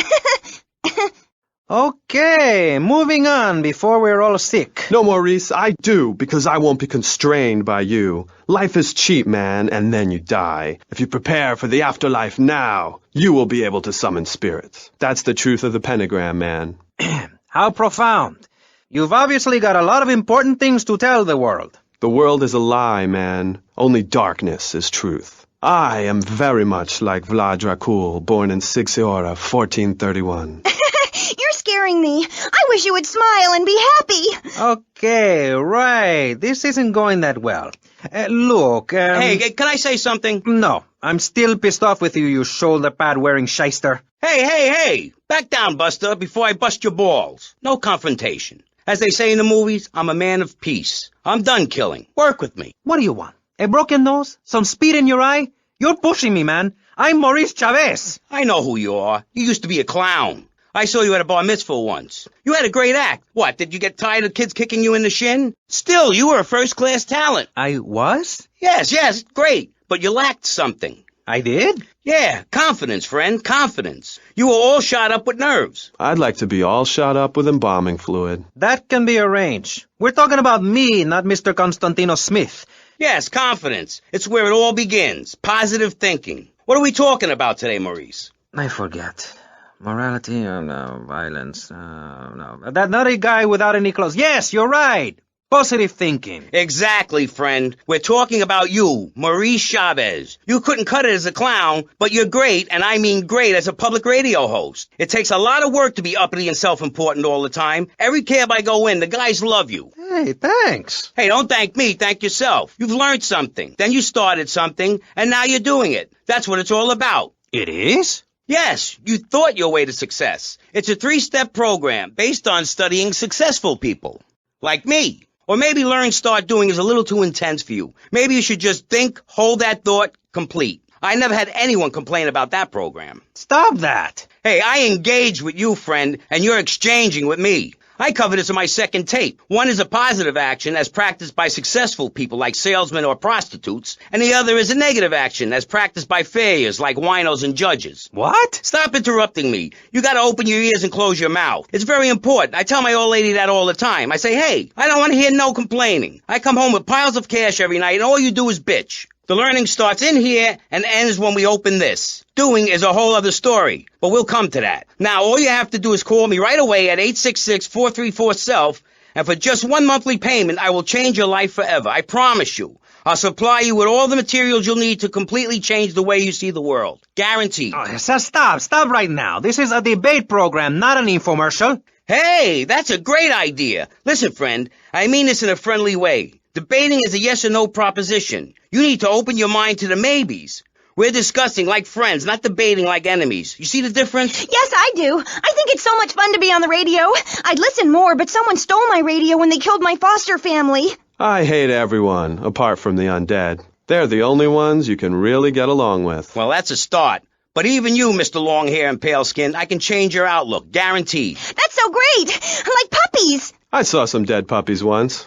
Okay, moving on before we're all sick. No, Maurice, I do, because I won't be constrained by you. Life is cheap, man, and then you die. If you prepare for the afterlife now, you will be able to summon spirits. That's the truth of the pentagram, man. How profound. You've obviously got a lot of important things to tell the world. The world is a lie, man. Only darkness is truth. I am very much like Vlad Dracul, born in CiTY, 1431. You're scaring me. I wish you would smile and be happy. Okay, right. This isn't going that well. Look, Hey, can I say something? No, I'm still pissed off with you, you shoulder-pad-wearing shyster. Hey! Back down, Buster, before I bust your balls. No confrontation. As they say in the movies, I'm a man of peace. I'm done killing. Work with me. What do you want? A broken nose? Some speed in your eye? You're pushing me, man. I'm Maurice Chavez. I know who you are. You used to be a clown. I saw you at a bar mitzvah once. You had a great act. What, did you get tired of kids kicking you in the shin? Still, you were a first-class talent. I was? Yes, great. But you lacked something. I did? Yeah, confidence, friend, confidence. You were all shot up with nerves. I'd like to be all shot up with embalming fluid. That can be arranged. We're talking about me, not Mr. Constantino Smith. Yes, confidence. It's where it all begins. Positive thinking. What are we talking about today, Maurice? I forget. Morality, no. Violence, no. That nutty guy without any clothes. Yes, you're right. Positive thinking. Exactly, friend. We're talking about you, Maurice Chavez. You couldn't cut it as a clown, but you're great, and I mean great, as a public radio host. It takes a lot of work to be uppity and self-important all the time. Every cab I go in, the guys love you. Hey, thanks. Hey, don't thank me, thank yourself. You've learned something, then you started something, and now you're doing it. That's what it's all about. It is? Yes, you thought your way to success. It's a 3-step program based on studying successful people. Like me. Or maybe learn start doing is a little too intense for you. Maybe you should just think, hold that thought, complete. I never had anyone complain about that program. Stop that. Hey, I engage with you, friend, and you're exchanging with me. I cover this in my second tape. One is a positive action as practiced by successful people like salesmen or prostitutes, and the other is a negative action as practiced by failures like winos and judges. What? Stop interrupting me. You gotta open your ears and close your mouth. It's very important. I tell my old lady that all the time. I say, hey, I don't want to hear no complaining. I come home with piles of cash every night and all you do is bitch. The learning starts in here and ends when we open this. Doing is a whole other story, but we'll come to that. Now, all you have to do is call me right away at 866-434-SELF, and for just 1 monthly payment, I will change your life forever. I promise you. I'll supply you with all the materials you'll need to completely change the way you see the world. Guaranteed. Oh, so stop right now. This is a debate program, not an infomercial. Hey, that's a great idea. Listen, friend, I mean this in a friendly way. Debating is a yes or no proposition. You need to open your mind to the maybes. We're discussing like friends, not debating like enemies. You see the difference? Yes, I do. I think it's so much fun to be on the radio. I'd listen more, but someone stole my radio when they killed my foster family. I hate everyone, apart from the undead. They're the only ones you can really get along with. Well, that's a start. But even you, Mr. Long Hair and Pale Skin, I can change your outlook, guaranteed. That's so great! Like puppies! I saw some dead puppies once.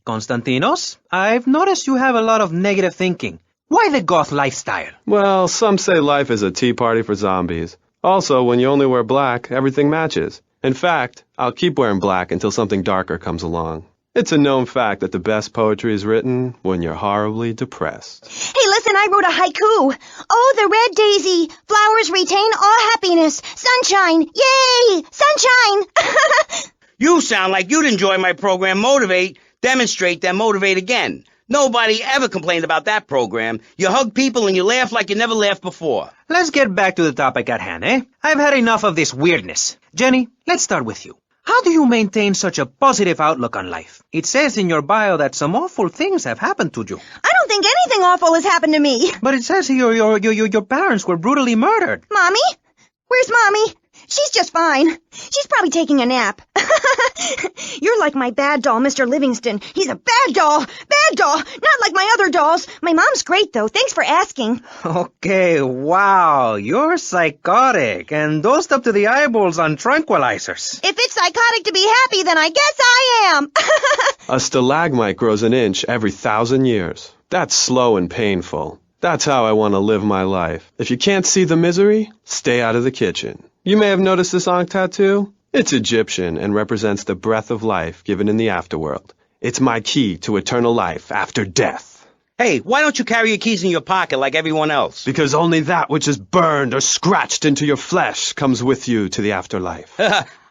Konstantinos, I've noticed you have a lot of negative thinking. Why the goth lifestyle? Well, some say life is a tea party for zombies. Also, when you only wear black, everything matches. In fact, I'll keep wearing black until something darker comes along. It's a known fact that the best poetry is written when you're horribly depressed. Hey, listen, I wrote a haiku. Oh, the red daisy, flowers retain all happiness. Sunshine, yay, sunshine. You sound like you'd enjoy my program Motivate, Demonstrate, then Motivate Again. Nobody ever complained about that program. You hug people and you laugh like you never laughed before. Let's get back to the topic at hand, eh? I've had enough of this weirdness. Jenny, let's start with you. How do you maintain such a positive outlook on life? It says in your bio that some awful things have happened to you. I don't think anything awful has happened to me. But it says here your parents were brutally murdered. Mommy? Where's Mommy? She's just fine. She's probably taking a nap. You're like my bad doll, Mr. Livingston. He's a bad doll. Bad doll. Not like my other dolls. My mom's great, though. Thanks for asking. Okay, wow, you're psychotic and dosed up to the eyeballs on tranquilizers. If it's psychotic to be happy, then I guess I am. A stalagmite grows an inch every 1,000 years. That's slow and painful. That's how I want to live my life. If you can't see the misery, stay out of the kitchen. You may have noticed this Ankh tattoo. It's Egyptian and represents the breath of life given in the afterworld. It's my key to eternal life after death. Hey, why don't you carry your keys in your pocket like everyone else? Because only that which is burned or scratched into your flesh comes with you to the afterlife.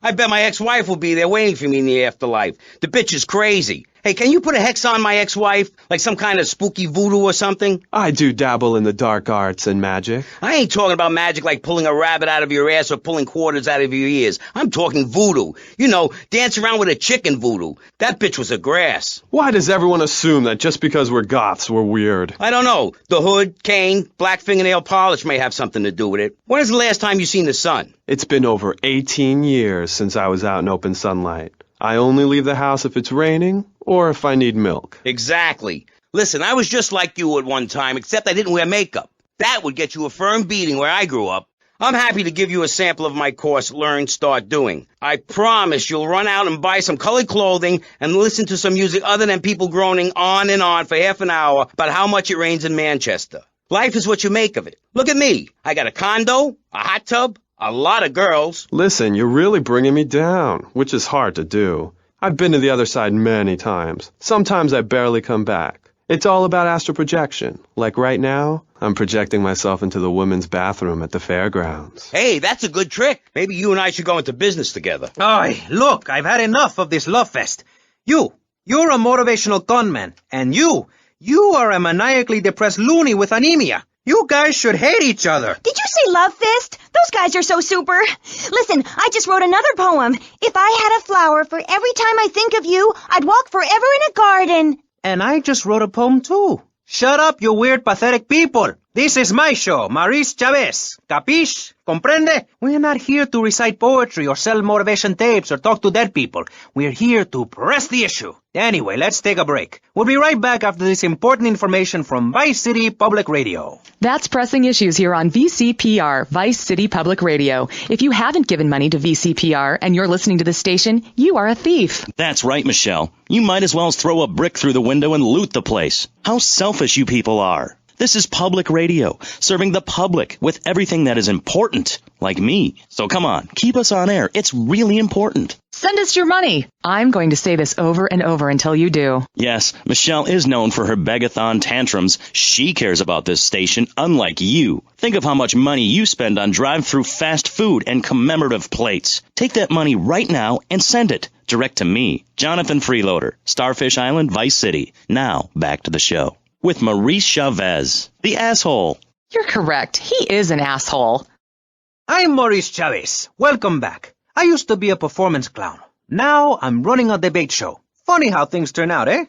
I bet my ex-wife will be there waiting for me in the afterlife. The bitch is crazy. Hey, can you put a hex on my ex-wife? Like some kind of spooky voodoo or something? I do dabble in the dark arts and magic. I ain't talking about magic like pulling a rabbit out of your ass or pulling quarters out of your ears. I'm talking voodoo. You know, dance around with a chicken voodoo. That bitch was a grass. Why does everyone assume that just because we're goths, we're weird? I don't know. The hood, cane, black fingernail polish may have something to do with it. When is the last time you seen the sun? It's been over 18 years since I was out in open sunlight. I only leave the house if it's raining or if I need milk. Exactly. Listen, I was just like you at one time, except I didn't wear makeup. That would get you a firm beating where I grew up. I'm happy to give you a sample of my course, Learn, Start Doing. I promise you'll run out and buy some colored clothing and listen to some music other than people groaning on and on for half an hour about how much it rains in Manchester. Life is what you make of it. Look at me. I got a condo, a hot tub, a lot of girls. Listen, you're really bringing me down, which is hard to do. I've been to the other side many times. Sometimes I barely come back. It's all about astral projection. Like right now, I'm projecting myself into the women's bathroom at the fairgrounds. Hey, that's a good trick. Maybe you and I should go into business together. Oi, look, I've had enough of this love fest. You're a motivational conman, and you are a maniacally depressed loony with anemia. You guys should hate each other. Did you say love fist? Those guys are so super. Listen, I just wrote another poem. If I had a flower for every time I think of you, I'd walk forever in a garden. And I just wrote a poem too. Shut up, you weird, pathetic people. This is my show, Maurice Chavez. Capiche? Comprende? We're not here to recite poetry or sell motivation tapes or talk to dead people. We're here to press the issue. Anyway, let's take a break. We'll be right back after this important information from Vice City Public Radio. That's Pressing Issues here on VCPR, Vice City Public Radio. If you haven't given money to VCPR and you're listening to the station, you are a thief. That's right, Michelle. You might as well throw a brick through the window and loot the place. How selfish you people are. This is public radio, serving the public with everything that is important, like me. So come on, keep us on air. It's really important. Send us your money. I'm going to say this over and over until you do. Yes, Michelle is known for her begathon tantrums. She cares about this station, unlike you. Think of how much money you spend on drive-through fast food and commemorative plates. Take that money right now and send it direct to me, Jonathan Freeloader, Starfish Island, Vice City. Now, back to the show. With Maurice Chavez, the asshole. You're correct. He is an asshole. I'm Maurice Chavez. Welcome back. I used to be a performance clown. Now I'm running a debate show. Funny how things turn out, eh?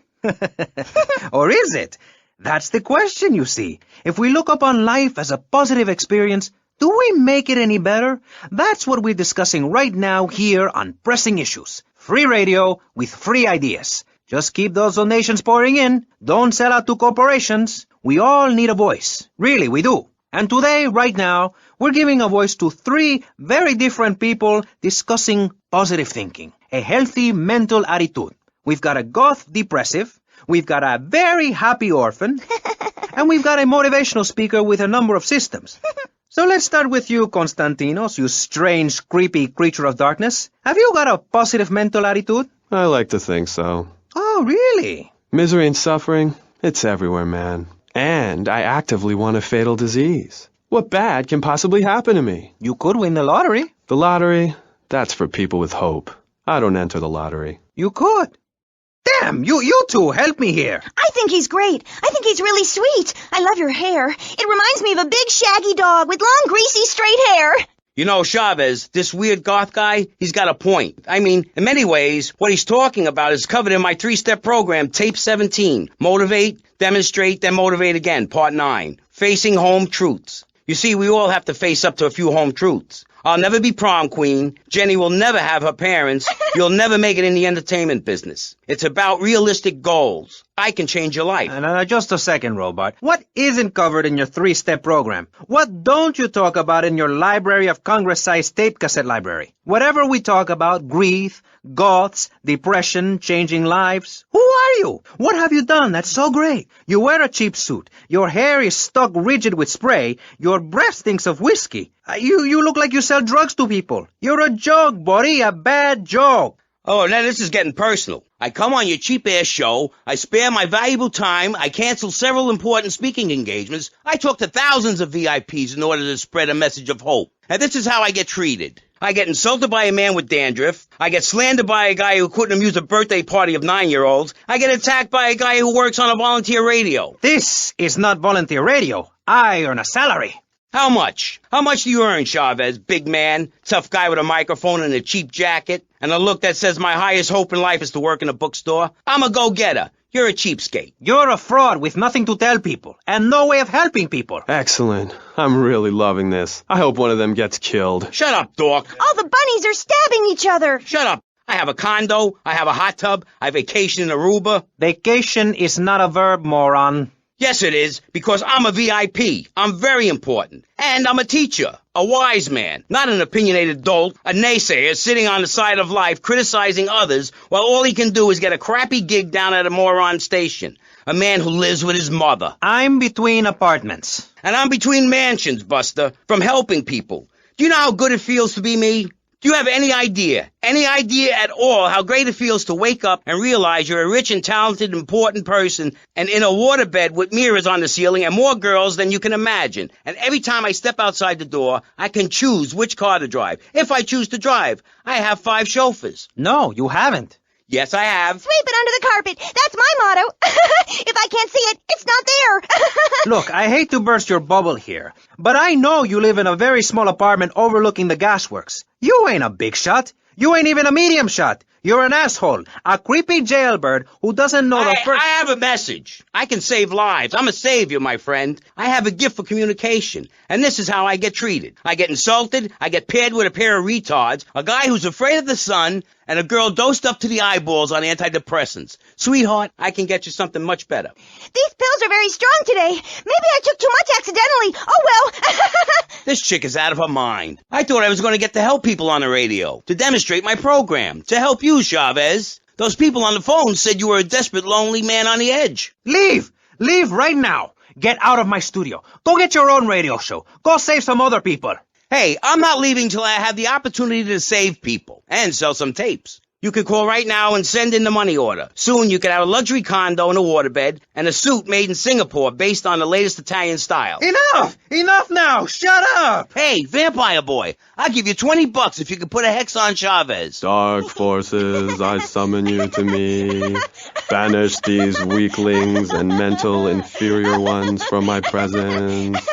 Or is it? That's the question, you see. If we look upon life as a positive experience, do we make it any better? That's what we're discussing right now here on Pressing Issues. Free radio with free ideas. Just keep those donations pouring in. Don't sell out to corporations. We all need a voice. Really, we do. And today, right now, we're giving a voice to 3 very different people discussing positive thinking, a healthy mental attitude. We've got a goth depressive, we've got a very happy orphan, and we've got a motivational speaker with a number of systems. So let's start with you, Konstantinos, you strange, creepy creature of darkness. Have you got a positive mental attitude? I like to think so. Oh, really? Misery and suffering, it's everywhere, man. And I actively want a fatal disease. What bad can possibly happen to me? You could win the lottery. The lottery, that's for people with hope. I don't enter the lottery. You could. Damn, you two, help me here. I think he's great. I think he's really sweet. I love your hair. It reminds me of a big shaggy dog with long, greasy, straight hair. You know, Chavez, this weird goth guy, he's got a point. I mean, in many ways, what he's talking about is covered in my 3-step program, Tape 17. Motivate, demonstrate, then motivate again, Part 9. Facing home truths. You see, we all have to face up to a few home truths. I'll never be prom queen. Jenny will never have her parents. You'll never make it in the entertainment business. It's about realistic goals. I can change your life. Just a second, Robot. What isn't covered in your 3-step program? What don't you talk about in your Library of Congress-sized tape cassette library? Whatever we talk about, grief, goths, depression, changing lives. Who are you? What have you done that's so great? You wear a cheap suit. Your hair is stuck rigid with spray. Your breath stinks of whiskey. You look like you sell drugs to people. You're a joke, buddy, a bad joke. Oh, now this is getting personal. I come on your cheap-ass show, I spare my valuable time, I cancel several important speaking engagements, I talk to thousands of VIPs in order to spread a message of hope. And this is how I get treated. I get insulted by a man with dandruff, I get slandered by a guy who couldn't amuse a birthday party of 9-year-olds, I get attacked by a guy who works on a volunteer radio. This is not volunteer radio. I earn a salary. How much? How much do you earn, Chavez, big man, tough guy with a microphone and a cheap jacket, and a look that says my highest hope in life is to work in a bookstore? I'm a go-getter. You're a cheapskate. You're a fraud with nothing to tell people, and no way of helping people. Excellent. I'm really loving this. I hope one of them gets killed. Shut up, dork. All the bunnies are stabbing each other. Shut up. I have a condo, I have a hot tub, I vacation in Aruba. Vacation is not a verb, moron. Yes, it is, because I'm a VIP. I'm very important. And I'm a teacher, a wise man, not an opinionated dolt, a naysayer sitting on the side of life criticizing others while all he can do is get a crappy gig down at a moron station. A man who lives with his mother. I'm between apartments. And I'm between mansions, Buster, from helping people. Do you know how good it feels to be me? Do you have any idea at all how great it feels to wake up and realize you're a rich and talented, important person and in a waterbed with mirrors on the ceiling and more girls than you can imagine? And every time I step outside the door, I can choose which car to drive. If I choose to drive, I have 5 chauffeurs. No, you haven't. Yes, I have. Sweep it under the carpet. That's my motto. If I can't see it, it's not there. Look, I hate to burst your bubble here, but I know you live in a very small apartment overlooking the gasworks. You ain't a big shot. You ain't even a medium shot. You're an asshole, a creepy jailbird who doesn't know the first... I have a message. I can save lives. I'm a savior, my friend. I have a gift for communication, and this is how I get treated. I get insulted, I get paired with a pair of retards, a guy who's afraid of the sun, and a girl dosed up to the eyeballs on antidepressants. Sweetheart, I can get you something much better. These pills are very strong today. Maybe I took too much accidentally. Oh, well. This chick is out of her mind. I thought I was going to get to help people on the radio, to demonstrate my program, to help you, Chavez. Those people on the phone said you were a desperate, lonely man on the edge. Leave! Leave right now! Get out of my studio. Go get your own radio show. Go save some other people. Hey, I'm not leaving till I have the opportunity to save people and sell some tapes. You can call right now and send in the money order. Soon you can have a luxury condo and a waterbed and a suit made in Singapore based on the latest Italian style. Enough! Enough now! Shut up! Hey, vampire boy, I'll give you $20 if you can put a hex on Chavez. Dark forces, I summon you to me. Banish these weaklings and mental inferior ones from my presence.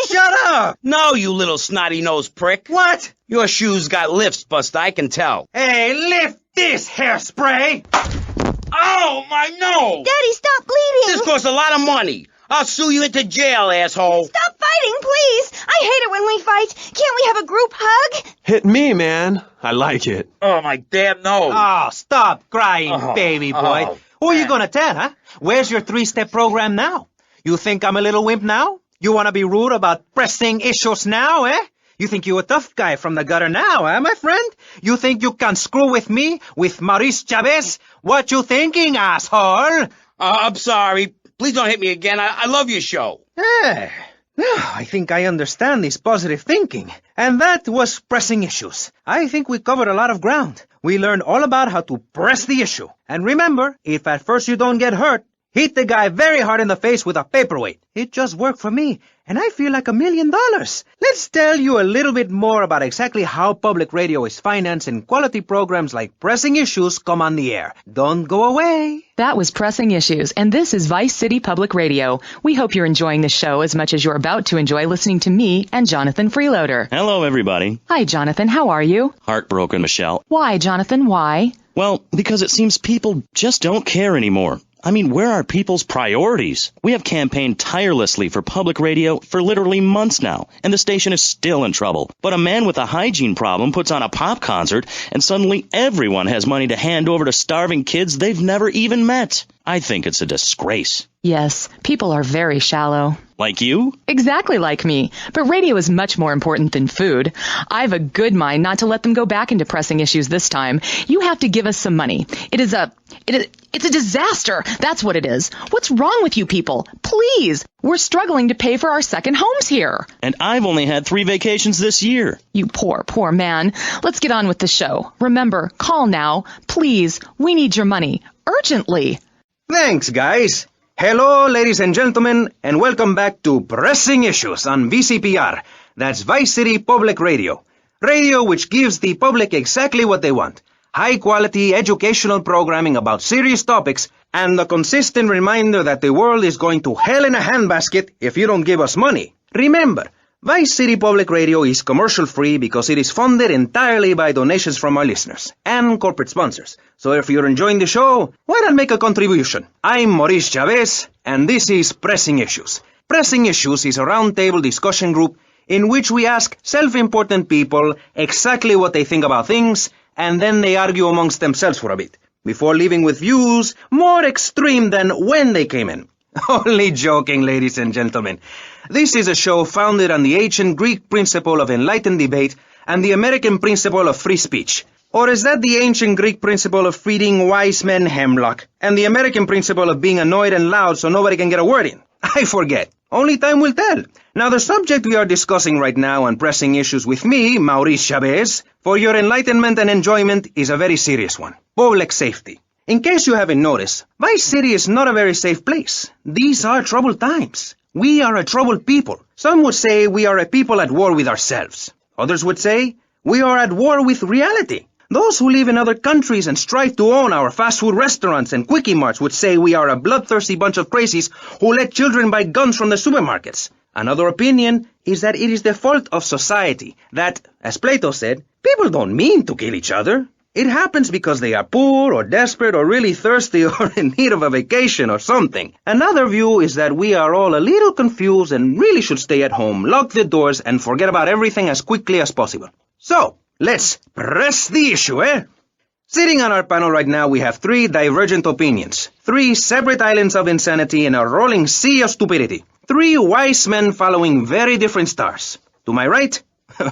Shut up! No, you little snotty-nosed prick. What? Your shoes got lifts, Buster, I can tell. Hey, lift this hairspray! Oh, my nose! Daddy, stop bleeding. This costs a lot of money. I'll sue you into jail, asshole. Stop fighting, please. I hate it when we fight. Can't we have a group hug? Hit me, man. I like it. Oh, my damn nose. Oh, stop crying, baby boy. Who are you gonna tell, huh? Where's your 3-step program now? You think I'm a little wimp now? You wanna be rude about pressing issues now, eh? You think you're a tough guy from the gutter now, eh, my friend? You think you can screw with me, with Maurice Chavez? What you thinking, asshole? I'm sorry. Please don't hit me again. I love your show. I think I understand this positive thinking. And that was pressing issues. I think we covered a lot of ground. We learned all about how to press the issue. And remember, if at first you don't get hurt, hit the guy very hard in the face with a paperweight. It just worked for me, and I feel like $1 million. Let's tell you a little bit more about exactly how public radio is financed and quality programs like Pressing Issues come on the air. Don't go away. That was Pressing Issues, and this is Vice City Public Radio. We hope you're enjoying the show as much as you're about to enjoy listening to me and Jonathan Freeloader. Hello, everybody. Hi, Jonathan. How are you? Heartbroken, Michelle. Why, Jonathan? Why? Well, because it seems people just don't care anymore. I mean, where are people's priorities? We have campaigned tirelessly for public radio for literally months now, and the station is still in trouble. But a man with a hygiene problem puts on a pop concert, and suddenly everyone has money to hand over to starving kids they've never even met. I think it's a disgrace. Yes, people are very shallow. Like you? Exactly like me. But radio is much more important than food. I've a good mind not to let them go back into pressing issues this time. You have to give us some money. It's a disaster. That's what it is. What's wrong with you people? Please. We're struggling to pay for our second homes here. And I've only had 3 vacations this year. You poor, poor man. Let's get on with the show. Remember, call now. Please. We need your money. Urgently. Thanks, guys. Hello, ladies and gentlemen, and welcome back to Pressing Issues on VCPR. That's Vice City Public Radio. Radio which gives the public exactly what they want. High-quality educational programming about serious topics, and a consistent reminder that the world is going to hell in a handbasket if you don't give us money. Remember, Vice City Public Radio is commercial-free because it is funded entirely by donations from our listeners and corporate sponsors. So if you're enjoying the show, why not make a contribution? I'm Maurice Chavez, and this is Pressing Issues. Pressing Issues is a roundtable discussion group in which we ask self-important people exactly what they think about things, and then they argue amongst themselves for a bit, before leaving with views more extreme than when they came in. Only joking, ladies and gentlemen. This is a show founded on the ancient Greek principle of enlightened debate and the American principle of free speech. Or is that the ancient Greek principle of feeding wise men hemlock and the American principle of being annoyed and loud so nobody can get a word in? I forget. Only time will tell. Now, the subject we are discussing right now on Pressing Issues with me, Maurice Chavez, for your enlightenment and enjoyment, is a very serious one. Public safety. In case you haven't noticed, Vice City is not a very safe place. These are troubled times. We are a troubled people. Some would say we are a people at war with ourselves. Others would say we are at war with reality. Those who live in other countries and strive to own our fast food restaurants and quickie marts would say we are a bloodthirsty bunch of crazies who let children buy guns from the supermarkets. Another opinion is that it is the fault of society, that, as Plato said, people don't mean to kill each other. It happens because they are poor or desperate or really thirsty or in need of a vacation or something. Another view is that we are all a little confused and really should stay at home, lock the doors, and forget about everything as quickly as possible. So, let's press the issue, eh? Sitting on our panel right now, we have 3 divergent opinions, 3 separate islands of insanity in a rolling sea of stupidity, 3 wise men following very different stars. To my right,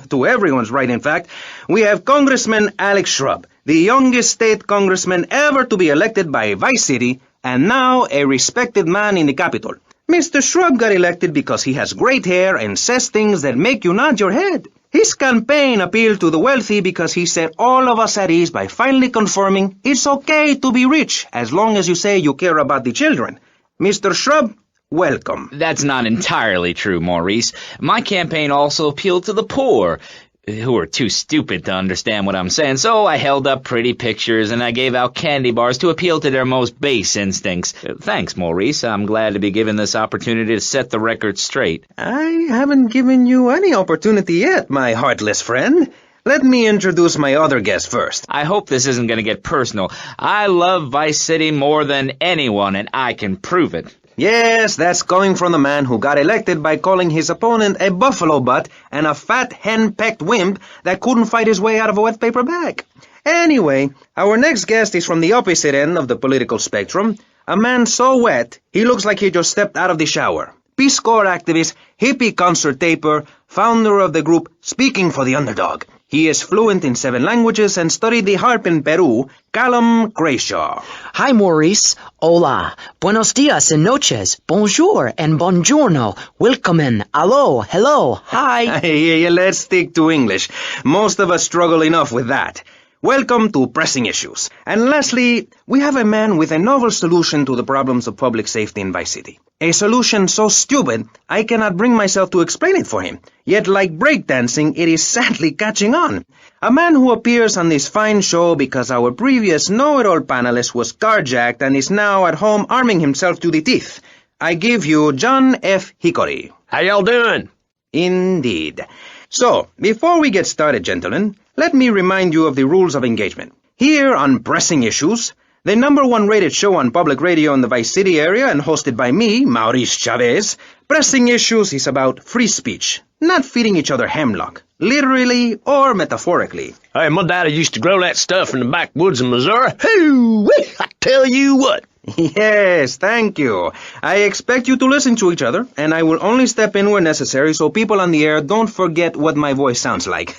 to everyone's right in fact, we have Congressman Alex Shrub, the youngest state congressman ever to be elected by Vice City, and now a respected man in the Capitol. Mr. Shrub got elected because he has great hair and says things that make you nod your head. His campaign appealed to the wealthy because he set all of us at ease by finally confirming it's okay to be rich as long as you say you care about the children. Mr. Shrub, welcome. That's not entirely true, Maurice. My campaign also appealed to the poor, who are too stupid to understand what I'm saying, so I held up pretty pictures and I gave out candy bars to appeal to their most base instincts. Thanks, Maurice. I'm glad to be given this opportunity to set the record straight. I haven't given you any opportunity yet, my heartless friend. Let me introduce my other guest first. I hope this isn't going to get personal. I love Vice City more than anyone, and I can prove it. Yes, that's coming from the man who got elected by calling his opponent a buffalo butt and a fat hen-pecked wimp that couldn't fight his way out of a wet paper bag. Anyway, our next guest is from the opposite end of the political spectrum, a man so wet he looks like he just stepped out of the shower. Peace Corps activist, hippie concert taper, founder of the group Speaking for the Underdog. He is fluent in 7 languages and studied the harp in Peru, Callum Gracias. Hi, Maurice. Hola. Buenos dias and noches. Bonjour and buongiorno. Willkommen. Allo. Hello. Hi. Let's stick to English. Most of us struggle enough with that. Welcome to Pressing Issues. And lastly, we have a man with a novel solution to the problems of public safety in Vice City. A solution so stupid, I cannot bring myself to explain it for him. Yet like breakdancing, it is sadly catching on. A man who appears on this fine show because our previous know-it-all panelist was carjacked and is now at home arming himself to the teeth. I give you John F. Hickory. How y'all doing? Indeed. So, before we get started, gentlemen, let me remind you of the rules of engagement. Here on Pressing Issues, The #1 rated show on public radio in the Vice City area and hosted by me, Maurice Chavez. Pressing Issues is about free speech, not feeding each other hemlock, literally or metaphorically. Hey, my daddy used to grow that stuff in the backwoods of Missouri. Hoo-wee, I tell you what. Yes, thank you. I expect you to listen to each other, and I will only step in where necessary so people on the air don't forget what my voice sounds like.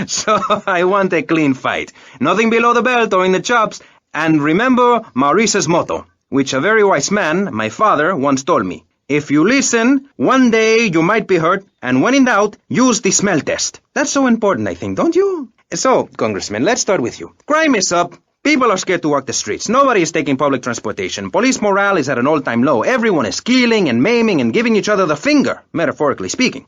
So I want a clean fight. Nothing below the belt or in the chops. And remember Maurice's motto, which a very wise man, my father, once told me. If you listen, one day you might be hurt, and when in doubt, use the smell test. That's so important, I think, don't you? So, Congressman, let's start with you. Crime is up. People are scared to walk the streets. Nobody is taking public transportation. Police morale is at an all-time low. Everyone is killing and maiming and giving each other the finger, metaphorically speaking.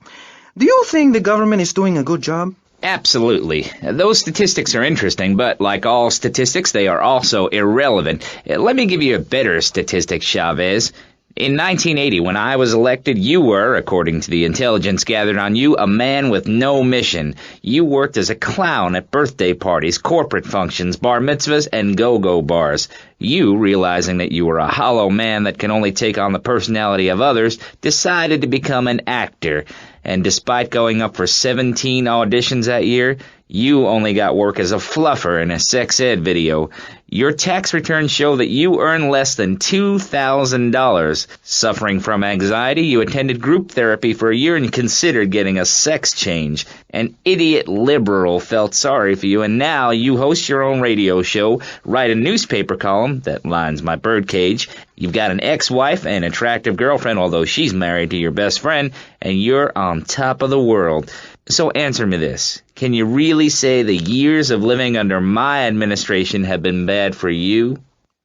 Do you think the government is doing a good job? Absolutely. Those statistics are interesting, but like all statistics, they are also irrelevant. Let me give you a better statistic, Chavez. In 1980, when I was elected, you were, according to the intelligence gathered on you, a man with no mission. You worked as a clown at birthday parties, corporate functions, bar mitzvahs, and go-go bars. You, realizing that you were a hollow man that can only take on the personality of others, decided to become an actor. And despite going up for 17 auditions that year, you only got work as a fluffer in a sex ed video. Your tax returns show that you earn less than $2,000. Suffering from anxiety, you attended group therapy for a year and considered getting a sex change. An idiot liberal felt sorry for you, and now you host your own radio show, write a newspaper column that lines my birdcage. You've got an ex-wife and attractive girlfriend, although she's married to your best friend, and you're on top of the world. So answer me this. Can you really say the years of living under my administration have been bad for you?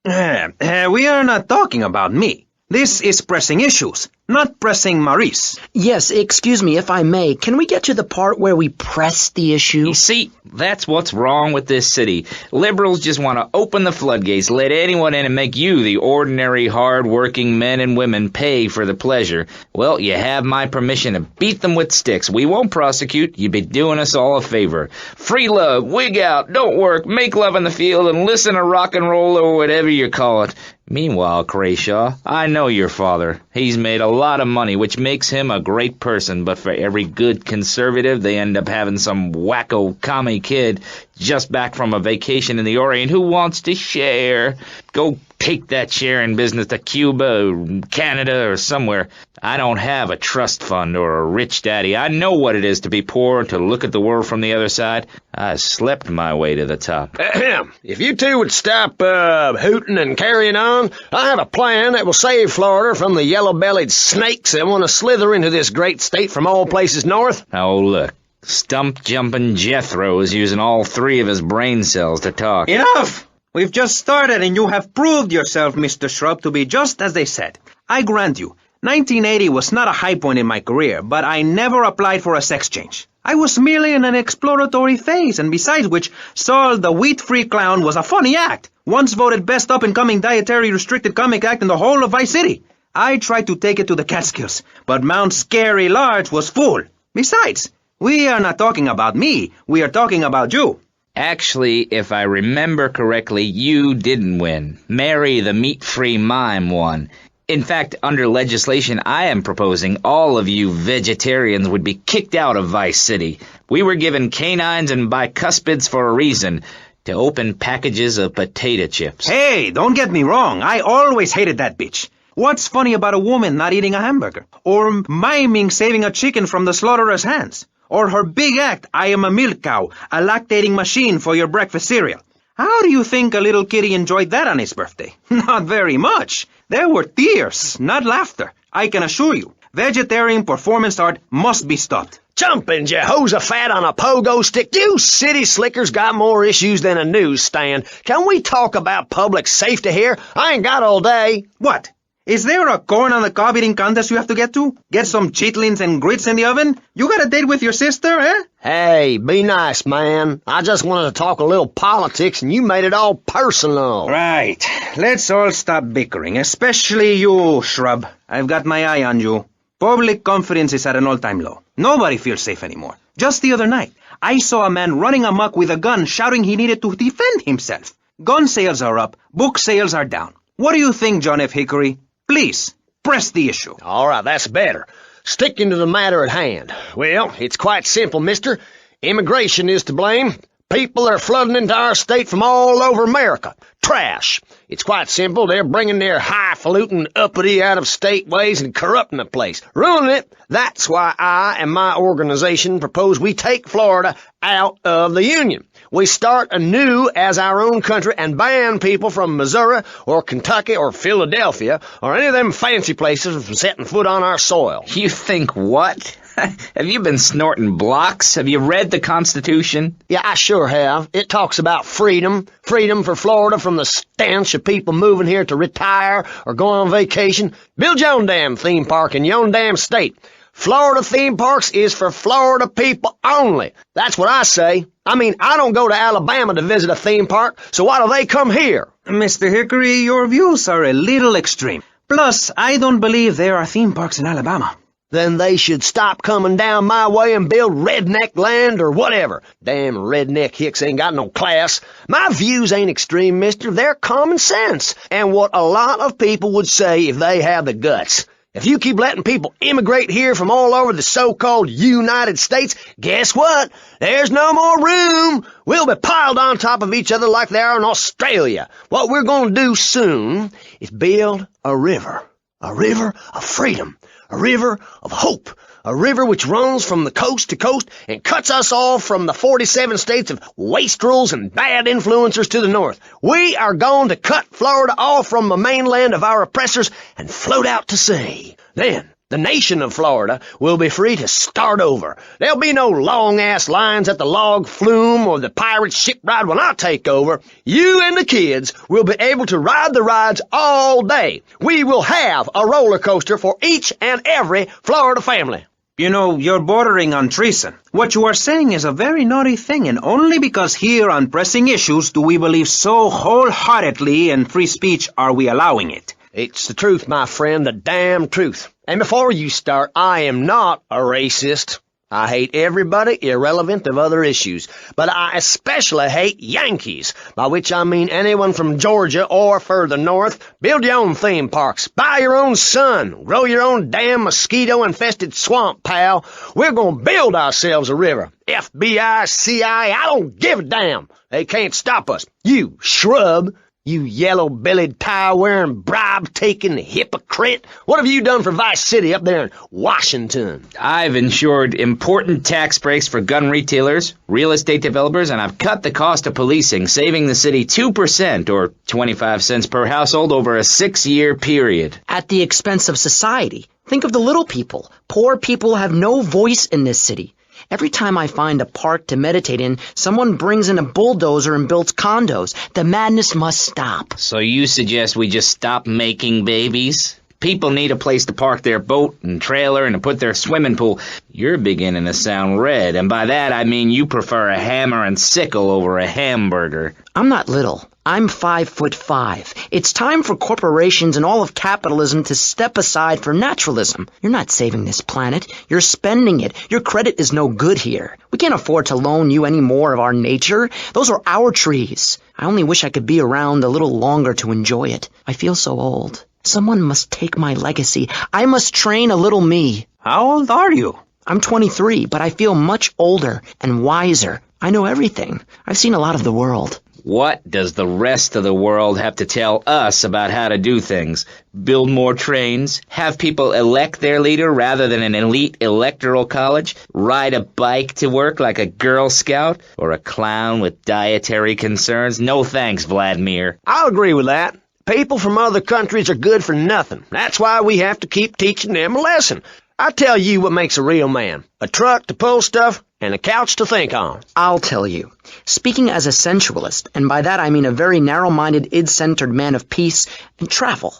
We are not talking about me. This is Pressing Issues, not Pressing Maurice. Yes, excuse me if I may. Can we get to the part where we press the issue? You see, that's what's wrong with this city. Liberals just want to open the floodgates, let anyone in and make you, the ordinary, hard-working men and women, pay for the pleasure. Well, you have my permission to beat them with sticks. We won't prosecute. You'd be doing us all a favor. Free love, wig out, don't work, make love in the field, and listen to rock and roll or whatever you call it. Meanwhile, Crashaw, I know your father. He's made a lot of money, which makes him a great person, but for every good conservative, they end up having some wacko commie kid just back from a vacation in the Orient who wants to share. Go take that sharing business to Cuba or Canada or somewhere. I don't have a trust fund or a rich daddy. I know what it is to be poor and to look at the world from the other side. I slept my way to the top. If you two would stop hooting and carrying on, I have a plan that will save Florida from the yellow-bellied snakes that want to slither into this great state from all places north. Oh, look. Stump-jumping Jethro is using all 3 of his brain cells to talk. Enough! We've just started and you have proved yourself, Mr. Shrub, to be just as they said. I grant you, 1980 was not a high point in my career, but I never applied for a sex change. I was merely in an exploratory phase, and besides which, Saul the wheat-free clown was a funny act, once voted best up-and-coming dietary restricted comic act in the whole of Vice City. I tried to take it to the Catskills, but Mount Scary Large was full. Besides, we are not talking about me, we are talking about you. Actually, if I remember correctly, you didn't win. Mary the meat-free mime won. In fact, under legislation I am proposing, all of you vegetarians would be kicked out of Vice City. We were given canines and bicuspids for a reason, to open packages of potato chips. Hey, don't get me wrong, I always hated that bitch. What's funny about a woman not eating a hamburger? Or miming saving a chicken from the slaughterer's hands? Or her big act, I am a milk cow, a lactating machine for your breakfast cereal. How do you think a little kitty enjoyed that on his birthday? Not very much. There were tears, not laughter. I can assure you, vegetarian performance art must be stopped. Jumping Jehoshaphat on a pogo stick. You city slickers got more issues than a newsstand. Can we talk about public safety here? I ain't got all day. What? Is there a corn on the cob eating contest you have to get to? Get some chitlins and grits in the oven? You got a date with your sister, eh? Hey, be nice, man. I just wanted to talk a little politics and you made it all personal. Right. Let's all stop bickering, especially you, Shrub. I've got my eye on you. Public confidence is at an all-time low. Nobody feels safe anymore. Just the other night, I saw a man running amok with a gun shouting he needed to defend himself. Gun sales are up, book sales are down. What do you think, John F. Hickory? Please, press the issue. All right, that's better. Sticking to the matter at hand. Well, it's quite simple, mister. Immigration is to blame. People are flooding into our state from all over America. Trash. It's quite simple. They're bringing their highfalutin, uppity, out-of-state ways and corrupting the place. Ruining it. That's why I and my organization propose we take Florida out of the Union. We start anew as our own country and ban people from Missouri or Kentucky or Philadelphia or any of them fancy places from setting foot on our soil. You think what? Have you been snorting blocks? Have you read the Constitution? Yeah, I sure have. It talks about freedom. Freedom for Florida from the stench of people moving here to retire or go on vacation. Build your own damn theme park in your own damn state. Florida theme parks is for Florida people only. That's what I say. I mean, I don't go to Alabama to visit a theme park, so why do they come here? Mr. Hickory, your views are a little extreme. Plus, I don't believe there are theme parks in Alabama. Then they should stop coming down my way and build redneck land or whatever. Damn redneck hicks ain't got no class. My views ain't extreme, mister. They're common sense. And what a lot of people would say if they had the guts. If you keep letting people immigrate here from all over the so-called United States, guess what? There's no more room. We'll be piled on top of each other like they are in Australia. What we're going to do soon is build a river of freedom, a river of hope, a river which runs from the coast to coast and cuts us off from the 47 states of wastrels and bad influencers to the north. We are going to cut Florida off from the mainland of our oppressors and float out to sea. Then, the nation of Florida will be free to start over. There'll be no long-ass lines at the log flume or the pirate shipwright when I take over. You and the kids will be able to ride the rides all day. We will have a roller coaster for each and every Florida family. You know, you're bordering on treason. What you are saying is a very naughty thing, and only because here on Pressing Issues do we believe so wholeheartedly in free speech are we allowing it. It's the truth, my friend, the damn truth. And before you start, I am not a racist. I hate everybody irrelevant of other issues, but I especially hate Yankees, by which I mean anyone from Georgia or further north. Build your own theme parks, buy your own sun, grow your own damn mosquito-infested swamp, pal. We're gonna build ourselves a river. FBI, CIA, I don't give a damn. They can't stop us. You shrub. You yellow-bellied, tie-wearing, bribe-taking hypocrite. What have you done for Vice City up there in Washington? I've ensured important tax breaks for gun retailers, real estate developers, and I've cut the cost of policing, saving the city 2% or 25 cents per household over a 6-year period. At the expense of society. Think of the little people. Poor people have no voice in this city. Every time I find a park to meditate in, someone brings in a bulldozer and builds condos. The madness must stop. So you suggest we just stop making babies? People need a place to park their boat and trailer and to put their swimming pool. You're beginning to sound red, and by that I mean you prefer a hammer and sickle over a hamburger. I'm not little. I'm 5'5". It's time for corporations and all of capitalism to step aside for naturalism. You're not saving this planet. You're spending it. Your credit is no good here. We can't afford to loan you any more of our nature. Those are our trees. I only wish I could be around a little longer to enjoy it. I feel so old. Someone must take my legacy. I must train a little me. How old are you? I'm 23, but I feel much older and wiser. I know everything. I've seen a lot of the world. What does the rest of the world have to tell us about how to do things? Build more trains? Have people elect their leader rather than an elite electoral college? Ride a bike to work like a Girl Scout? Or a clown with dietary concerns? No thanks, Vladimir. I'll agree with that. People from other countries are good for nothing. That's why we have to keep teaching them a lesson. I tell you what makes a real man. A truck to pull stuff and a couch to think on. I'll tell you. Speaking as a sensualist, and by that I mean a very narrow-minded, id-centered man of peace and travel.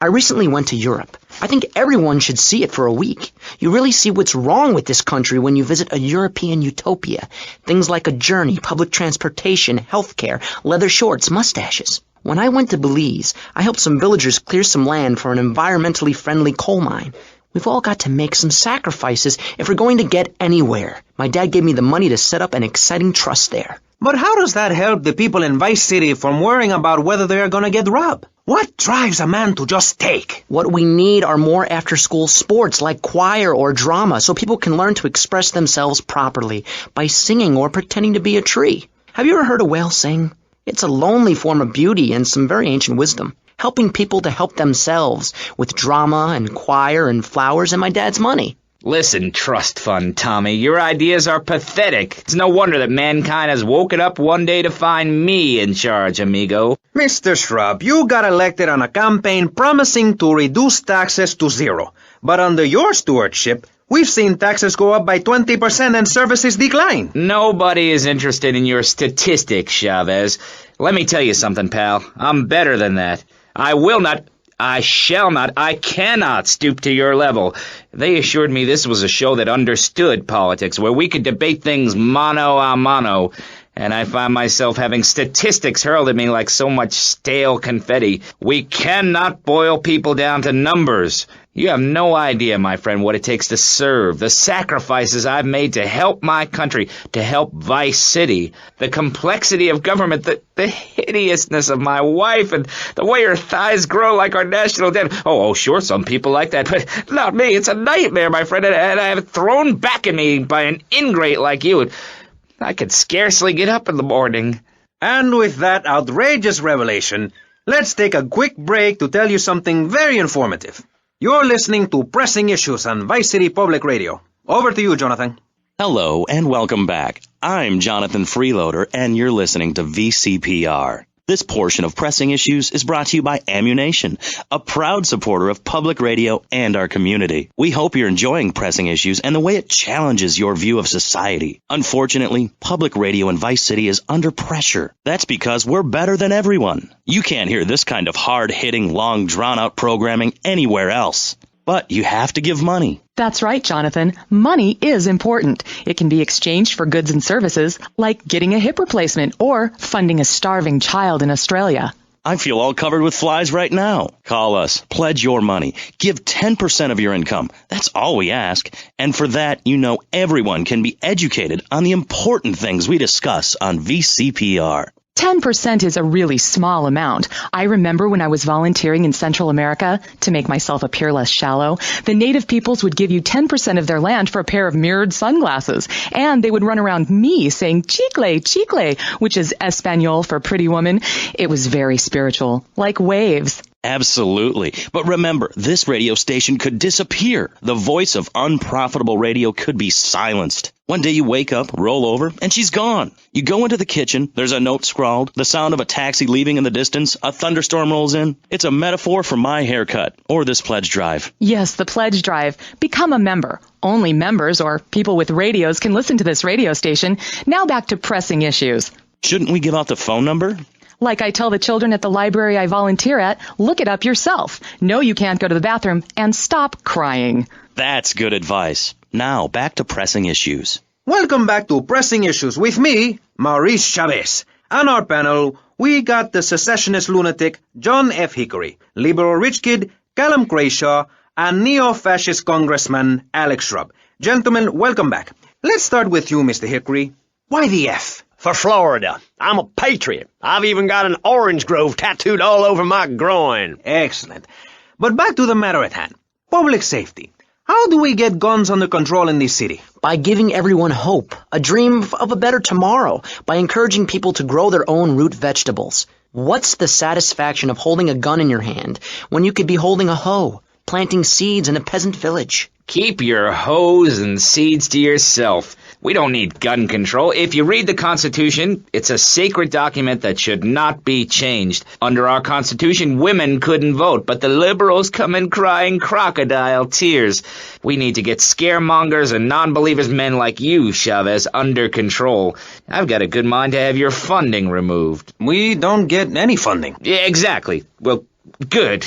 I recently went to Europe. I think everyone should see it for a week. You really see what's wrong with this country when you visit a European utopia. Things like a journey, public transportation, healthcare, leather shorts, mustaches. When I went to Belize, I helped some villagers clear some land for an environmentally friendly coal mine. We've all got to make some sacrifices if we're going to get anywhere. My dad gave me the money to set up an exciting trust there. But how does that help the people in Vice City from worrying about whether they are going to get robbed? What drives a man to just take? What we need are more after-school sports like choir or drama so people can learn to express themselves properly by singing or pretending to be a tree. Have you ever heard a whale sing? It's a lonely form of beauty and some very ancient wisdom, helping people to help themselves with drama and choir and flowers and my dad's money. Listen, trust fund Tommy, your ideas are pathetic. It's no wonder that mankind has woken up one day to find me in charge, amigo. Mr. Shrub, you got elected on a campaign promising to reduce taxes to zero. But under your stewardship, we've seen taxes go up by 20% and services decline. Nobody is interested in your statistics, Chavez. Let me tell you something, pal. I'm better than that. I shall not, I cannot stoop to your level. They assured me this was a show that understood politics, where we could debate things mano a mano, and I find myself having statistics hurled at me like so much stale confetti. We cannot boil people down to numbers. You have no idea, my friend, what it takes to serve, the sacrifices I've made to help my country, to help Vice City, the complexity of government, the hideousness of my wife, and the way her thighs grow like our national debt. Oh, sure, some people like that, but not me. It's a nightmare, my friend, and I have it thrown back at me by an ingrate like you. I could scarcely get up in the morning. And with that outrageous revelation, let's take a quick break to tell you something very informative. You're listening to Pressing Issues on Vice City Public Radio. Over to you, Jonathan. Hello and welcome back. I'm Jonathan Freeloader and you're listening to VCPR. This portion of Pressing Issues is brought to you by Ammunition, a proud supporter of public radio and our community. We hope you're enjoying Pressing Issues and the way it challenges your view of society. Unfortunately, public radio in Vice City is under pressure. That's because we're better than everyone. You can't hear this kind of hard-hitting, long, drawn-out programming anywhere else. But you have to give money. That's right, Jonathan. Money is important. It can be exchanged for goods and services, like getting a hip replacement or funding a starving child in Australia. I feel all covered with flies right now. Call us. Pledge your money. Give 10% of your income. That's all we ask. And for that, you know everyone can be educated on the important things we discuss on VCPR. 10% is a really small amount. I remember when I was volunteering in Central America, to make myself appear less shallow, the native peoples would give you 10% of their land for a pair of mirrored sunglasses, and they would run around me saying chicle, chicle, which is Espanol for pretty woman. It was very spiritual, like waves. Absolutely. But remember, this radio station could disappear. The voice of unprofitable radio could be silenced. One day you wake up, roll over, and she's gone. You go into the kitchen, there's a note scrawled, the sound of a taxi leaving in the distance, a thunderstorm rolls in. It's a metaphor for my haircut, or this pledge drive. Yes, the pledge drive. Become a member. Only members or people with radios can listen to this radio station. Now back to Pressing Issues. Shouldn't we give out the phone number? Like I tell the children at the library I volunteer at, look it up yourself. No, you can't go to the bathroom, and stop crying. That's good advice. Now, back to Pressing Issues. Welcome back to Pressing Issues with me, Maurice Chavez. On our panel, we got the secessionist lunatic John F. Hickory, liberal rich kid Callum Crashaw, and neo-fascist congressman Alex Shrub. Gentlemen, welcome back. Let's start with you, Mr. Hickory. Why the F? For Florida. I'm a patriot. I've even got an orange grove tattooed all over my groin. Excellent. But back to the matter at hand. Public safety. How do we get guns under control in this city? By giving everyone hope, a dream of a better tomorrow, by encouraging people to grow their own root vegetables. What's the satisfaction of holding a gun in your hand when you could be holding a hoe, planting seeds in a peasant village? Keep your hoes and seeds to yourself. We don't need gun control. If you read the Constitution, it's a sacred document that should not be changed. Under our Constitution, women couldn't vote, but the liberals come in crying crocodile tears. We need to get scaremongers and non-believers, men like you, Chavez, under control. I've got a good mind to have your funding removed. We don't get any funding. Yeah, exactly. Well, good.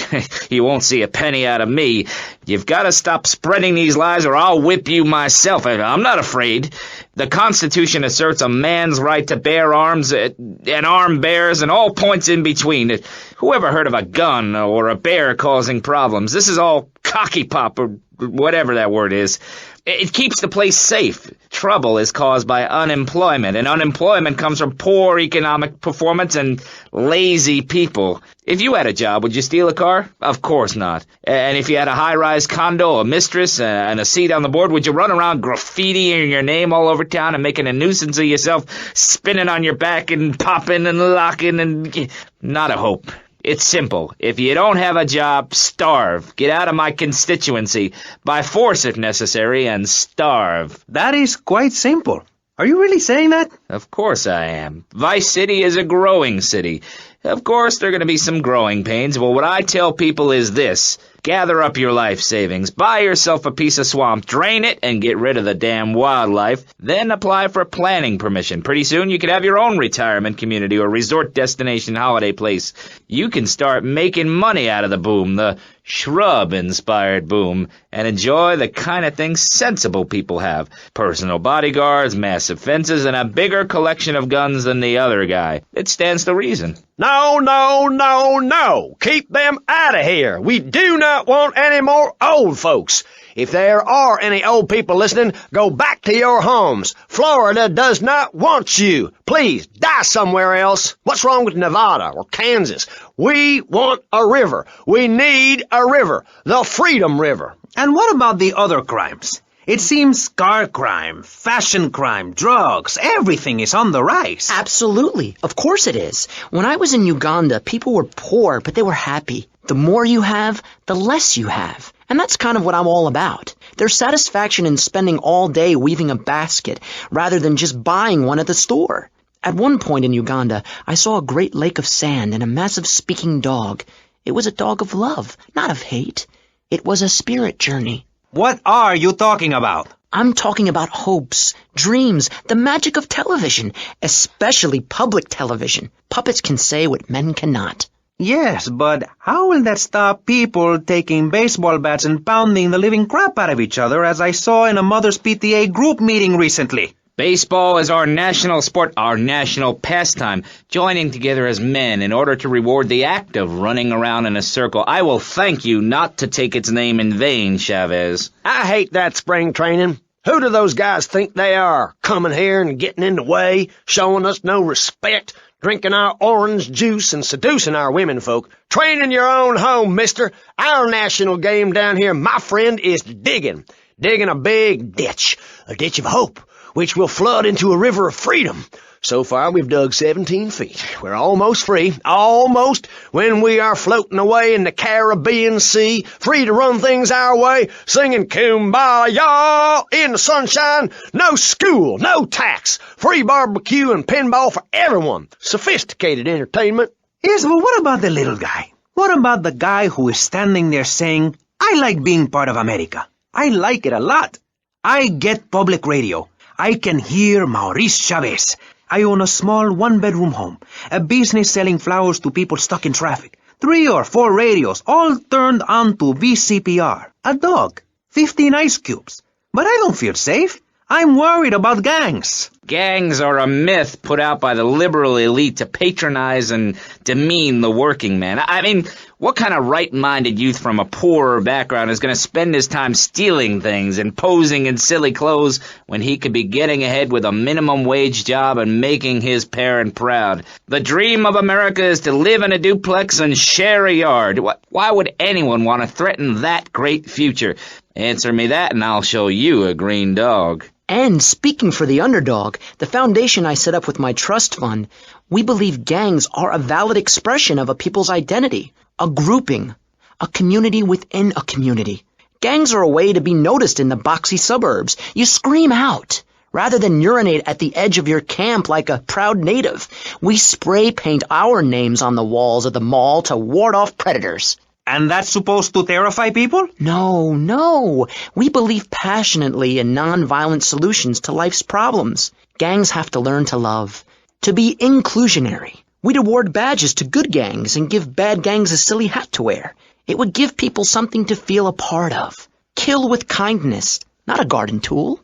You won't see a penny out of me. You've got to stop spreading these lies or I'll whip you myself. I'm not afraid. The Constitution asserts a man's right to bear arms and arm bearers and all points in between. Who ever heard of a gun or a bear causing problems? This is all cocky pop or whatever that word is. It keeps the place safe. Trouble is caused by unemployment, and unemployment comes from poor economic performance and lazy people. If you had a job, would you steal a car? Of course not. And if you had a high-rise condo, a mistress, and a seat on the board, would you run around graffitiing your name all over town and making a nuisance of yourself, spinning on your back and popping and locking and... Not a hope. It's simple. If you don't have a job, starve. Get out of my constituency. By force if necessary, and starve. That is quite simple. Are you really saying that? Of course I am. Vice City is a growing city. Of course there are going to be some growing pains, but what I tell people is this. Gather up your life savings, buy yourself a piece of swamp, drain it, and get rid of the damn wildlife. Then apply for planning permission. Pretty soon you could have your own retirement community or resort destination holiday place. You can start making money out of the boom, the shrub-inspired boom, and enjoy the kind of things sensible people have. Personal bodyguards, massive fences, and a bigger collection of guns than the other guy. It stands to reason. No, no, no, no. Keep them out of here. We do not want any more old folks. If there are any old people listening, go back to your homes. Florida does not want you. Please, die somewhere else. What's wrong with Nevada or Kansas? We want a river. We need a river. The Freedom River. And what about the other crimes? It seems car crime, fashion crime, drugs, everything is on the rise. Absolutely. Of course it is. When I was in Uganda, people were poor, but they were happy. The more you have, the less you have. And that's kind of what I'm all about. There's satisfaction in spending all day weaving a basket rather than just buying one at the store. At one point in Uganda, I saw a great lake of sand and a massive speaking dog. It was a dog of love, not of hate. It was a spirit journey. What are you talking about? I'm talking about hopes, dreams, the magic of television, especially public television. Puppets can say what men cannot. Yes, but how will that stop people taking baseball bats and pounding the living crap out of each other, as I saw in a mother's PTA group meeting recently? Baseball is our national sport, our national pastime, joining together as men in order to reward the act of running around in a circle. I will thank you not to take its name in vain, Chavez. I hate that spring training. Who do those guys think they are, coming here and getting in the way, showing us no respect, drinking our orange juice and seducing our women folk? Train in your own home, mister. Our national game down here, my friend, is digging. Digging a big ditch, a ditch of hope, which will flood into a river of freedom. So far, we've dug 17 feet. We're almost free, almost, when we are floating away in the Caribbean Sea, free to run things our way, singing Kumbaya in the sunshine, no school, no tax, free barbecue and pinball for everyone, sophisticated entertainment. Yes, but what about the little guy? What about the guy who is standing there saying, I like being part of America. I like it a lot. I get public radio. I can hear Maurice Chavez. I own a small one-bedroom home, a business selling flowers to people stuck in traffic, 3 or 4 radios, all turned on to VCPR, a dog, 15 ice cubes. But I don't feel safe. I'm worried about gangs. Gangs are a myth put out by the liberal elite to patronize and demean the working man. I mean, what kind of right-minded youth from a poorer background is going to spend his time stealing things and posing in silly clothes when he could be getting ahead with a minimum wage job and making his parent proud? The dream of America is to live in a duplex and share a yard. Why would anyone want to threaten that great future? Answer me that and I'll show you a green dog. And speaking for the underdog, the foundation I set up with my trust fund, we believe gangs are a valid expression of a people's identity, a grouping, a community within a community. Gangs are a way to be noticed in the boxy suburbs. You scream out. Rather than urinate at the edge of your camp like a proud native, we spray paint our names on the walls of the mall to ward off predators. And that's supposed to terrify people? No. We believe passionately in non-violent solutions to life's problems. Gangs have to learn to love, to be inclusionary. We'd award badges to good gangs and give bad gangs a silly hat to wear. It would give people something to feel a part of. Kill with kindness, not a garden tool.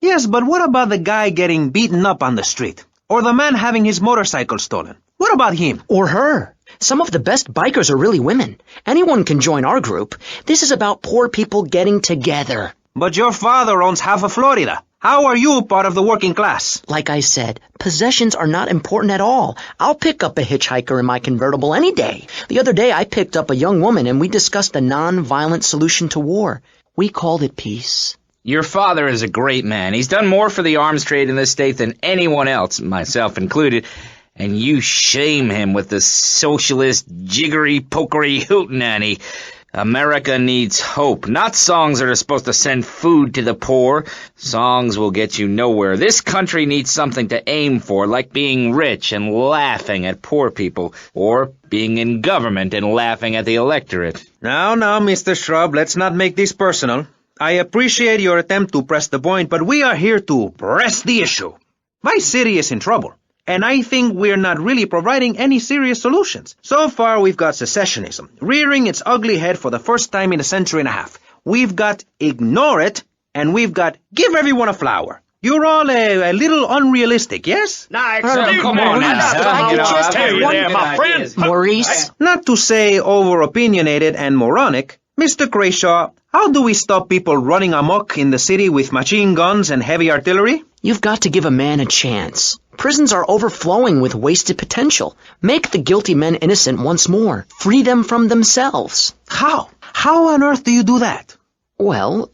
Yes, but what about the guy getting beaten up on the street? Or the man having his motorcycle stolen? What about him? Or her? Some of the best bikers are really women. Anyone can join our group. This is about poor people getting together. But your father owns half of Florida. How are you part of the working class? Like I said, possessions are not important at all. I'll pick up a hitchhiker in my convertible any day. The other day I picked up a young woman and we discussed a non-violent solution to war. We called it peace. Your father is a great man. He's done more for the arms trade in this state than anyone else, myself included. And you shame him with the socialist, jiggery-pokery hootenanny. America needs hope, not songs that are supposed to send food to the poor. Songs will get you nowhere. This country needs something to aim for, like being rich and laughing at poor people, or being in government and laughing at the electorate. Now, Mr. Shrub, let's not make this personal. I appreciate your attempt to press the point, but we are here to press the issue. Vice City is in trouble, and I think we're not really providing any serious solutions. So far, we've got secessionism, rearing its ugly head for the first time in a century and a half. We've got ignore it, and we've got give everyone a flower. You're all a little unrealistic, yes? Come on now. Maurice? Not to say over-opinionated and moronic, Mr. Crashaw, how do we stop people running amok in the city with machine guns and heavy artillery? You've got to give a man a chance. Prisons are overflowing with wasted potential. Make the guilty men innocent once more. Free them from themselves. How? How on earth do you do that? Well,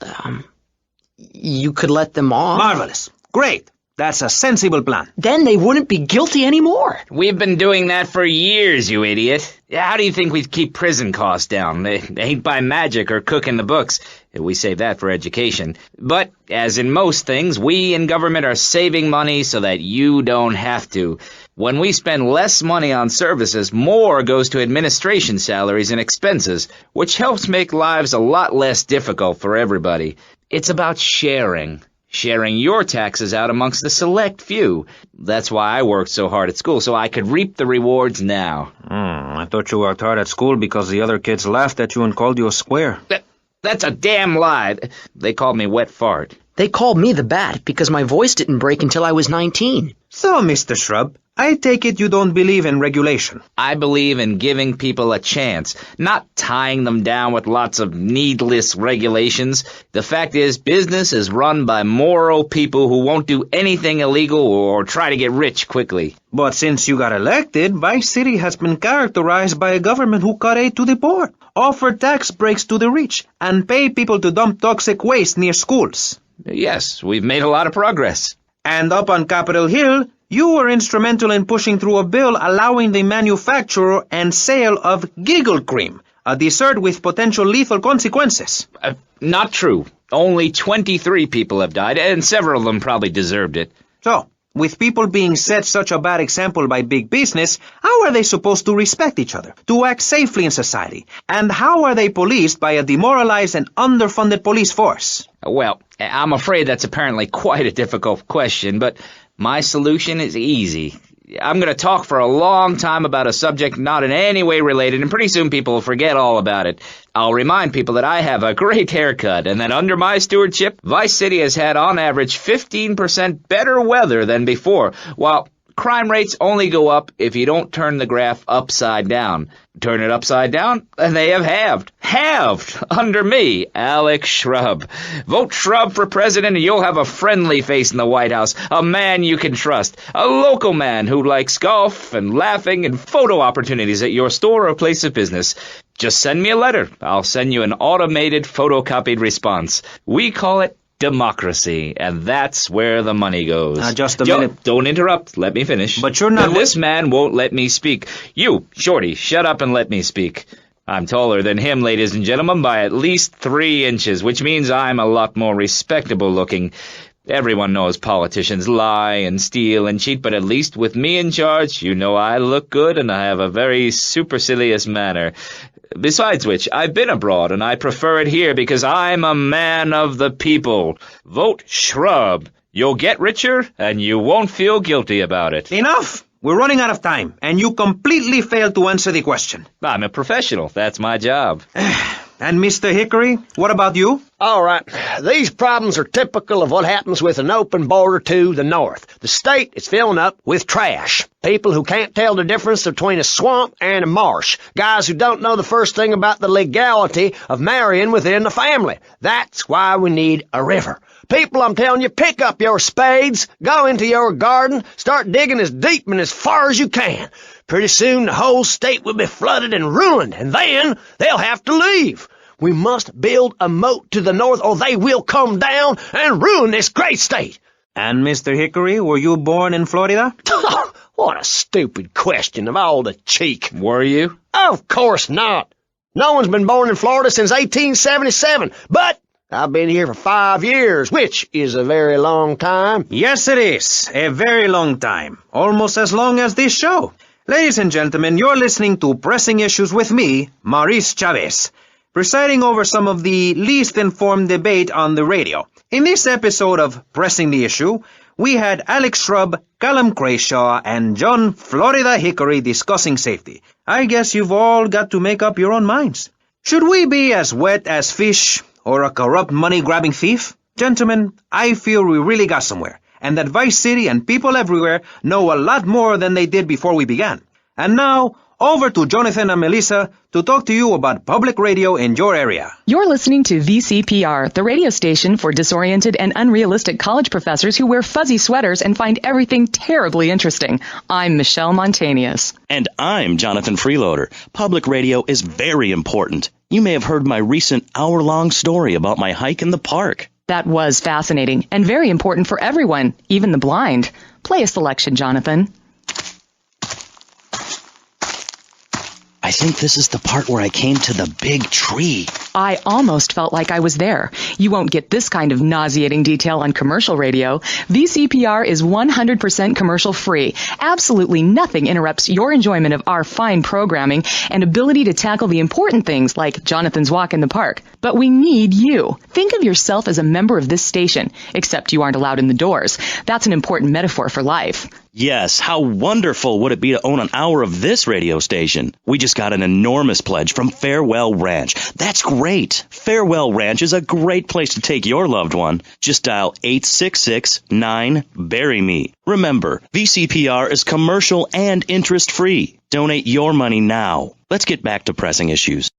you could let them off. Marvelous. Great. That's a sensible plan. Then they wouldn't be guilty anymore. We've been doing that for years, you idiot. How do you think we'd keep prison costs down? They ain't by magic or cooking the books. We save that for education. But, as in most things, we in government are saving money so that you don't have to. When we spend less money on services, more goes to administration salaries and expenses, which helps make lives a lot less difficult for everybody. It's about sharing. Sharing your taxes out amongst the select few. That's why I worked so hard at school, so I could reap the rewards now. I thought you worked hard at school because the other kids laughed at you and called you a square. That's a damn lie. They called me wet fart. They called me the Bat because my voice didn't break until I was 19. So, Mr. Shrub, I take it you don't believe in regulation. I believe in giving people a chance, not tying them down with lots of needless regulations. The fact is, business is run by moral people who won't do anything illegal or try to get rich quickly. But since you got elected, Vice City has been characterized by a government who cut aid to the poor, offer tax breaks to the rich, and pay people to dump toxic waste near schools. Yes, we've made a lot of progress. And up on Capitol Hill, you were instrumental in pushing through a bill allowing the manufacture and sale of giggle cream, a dessert with potential lethal consequences. Not true. Only 23 people have died, and several of them probably deserved it. So, with people being set such a bad example by big business, how are they supposed to respect each other, to act safely in society? And how are they policed by a demoralized and underfunded police force? Well, I'm afraid that's apparently quite a difficult question, but my solution is easy. I'm going to talk for a long time about a subject not in any way related, and pretty soon people will forget all about it. I'll remind people that I have a great haircut, and that under my stewardship, Vice City has had on average 15% better weather than before, while crime rates only go up if you don't turn the graph upside down. Turn it upside down, and they have halved. Halved! Under me, Alex Shrub. Vote Shrub for president, and you'll have a friendly face in the White House. A man you can trust. A local man who likes golf and laughing and photo opportunities at your store or place of business. Just send me a letter. I'll send you an automated photocopied response. We call it democracy, and that's where the money goes. Just a minute. Don't interrupt. Let me finish. But you're not... This man won't let me speak. You, Shorty, shut up and let me speak. I'm taller than him, ladies and gentlemen, by at least 3 inches, which means I'm a lot more respectable looking. Everyone knows politicians lie and steal and cheat, but at least with me in charge, you know I look good and I have a very supercilious manner. Besides which, I've been abroad, and I prefer it here because I'm a man of the people. Vote Shrub. You'll get richer, and you won't feel guilty about it. Enough! We're running out of time, and you completely failed to answer the question. I'm a professional. That's my job. And Mr. Hickory, what about you? All right, these problems are typical of what happens with an open border to the north. The state is filling up with trash. People who can't tell the difference between a swamp and a marsh. Guys who don't know the first thing about the legality of marrying within the family. That's why we need a river. People, I'm telling you, pick up your spades, go into your garden, start digging as deep and as far as you can. Pretty soon the whole state will be flooded and ruined, and then they'll have to leave. We must build a moat to the north or they will come down and ruin this great state. And Mr. Hickory, were you born in Florida? What a stupid question of all the cheek. Were you? Of course not. No one's been born in Florida since 1877, but I've been here for 5 years, which is a very long time. Yes, it is. A very long time. Almost as long as this show. Ladies and gentlemen, you're listening to Pressing Issues with me, Maurice Chavez, presiding over some of the least informed debate on the radio. In this episode of Pressing the Issue, we had Alex Shrub, Callum Crayshaw, and John Florida Hickory discussing safety. I guess you've all got to make up your own minds. Should we be as wet as fish or a corrupt money-grabbing thief? Gentlemen, I feel we really got somewhere, and that Vice City and people everywhere know a lot more than they did before we began. And now, over to Jonathan and Melissa to talk to you about public radio in your area. You're listening to VCPR, the radio station for disoriented and unrealistic college professors who wear fuzzy sweaters and find everything terribly interesting. I'm Michelle Montanius. And I'm Jonathan Freeloader. Public radio is very important. You may have heard my recent hour-long story about my hike in the park. That was fascinating and very important for everyone, even the blind. Play a selection, Jonathan. I think this is the part where I came to the big tree. I almost felt like I was there. You won't get this kind of nauseating detail on commercial radio. VCPR is 100% commercial free. Absolutely nothing interrupts your enjoyment of our fine programming and ability to tackle the important things like Jonathan's walk in the park. But we need you. Think of yourself as a member of this station, except you aren't allowed in the doors. That's an important metaphor for life. Yes, how wonderful would it be to own an hour of this radio station? We just got an enormous pledge from Farewell Ranch. That's great. Farewell Ranch is a great place to take your loved one. Just dial 866-9-BURY-ME. Remember, VCPR is commercial and interest-free. Donate your money now. Let's get back to pressing issues.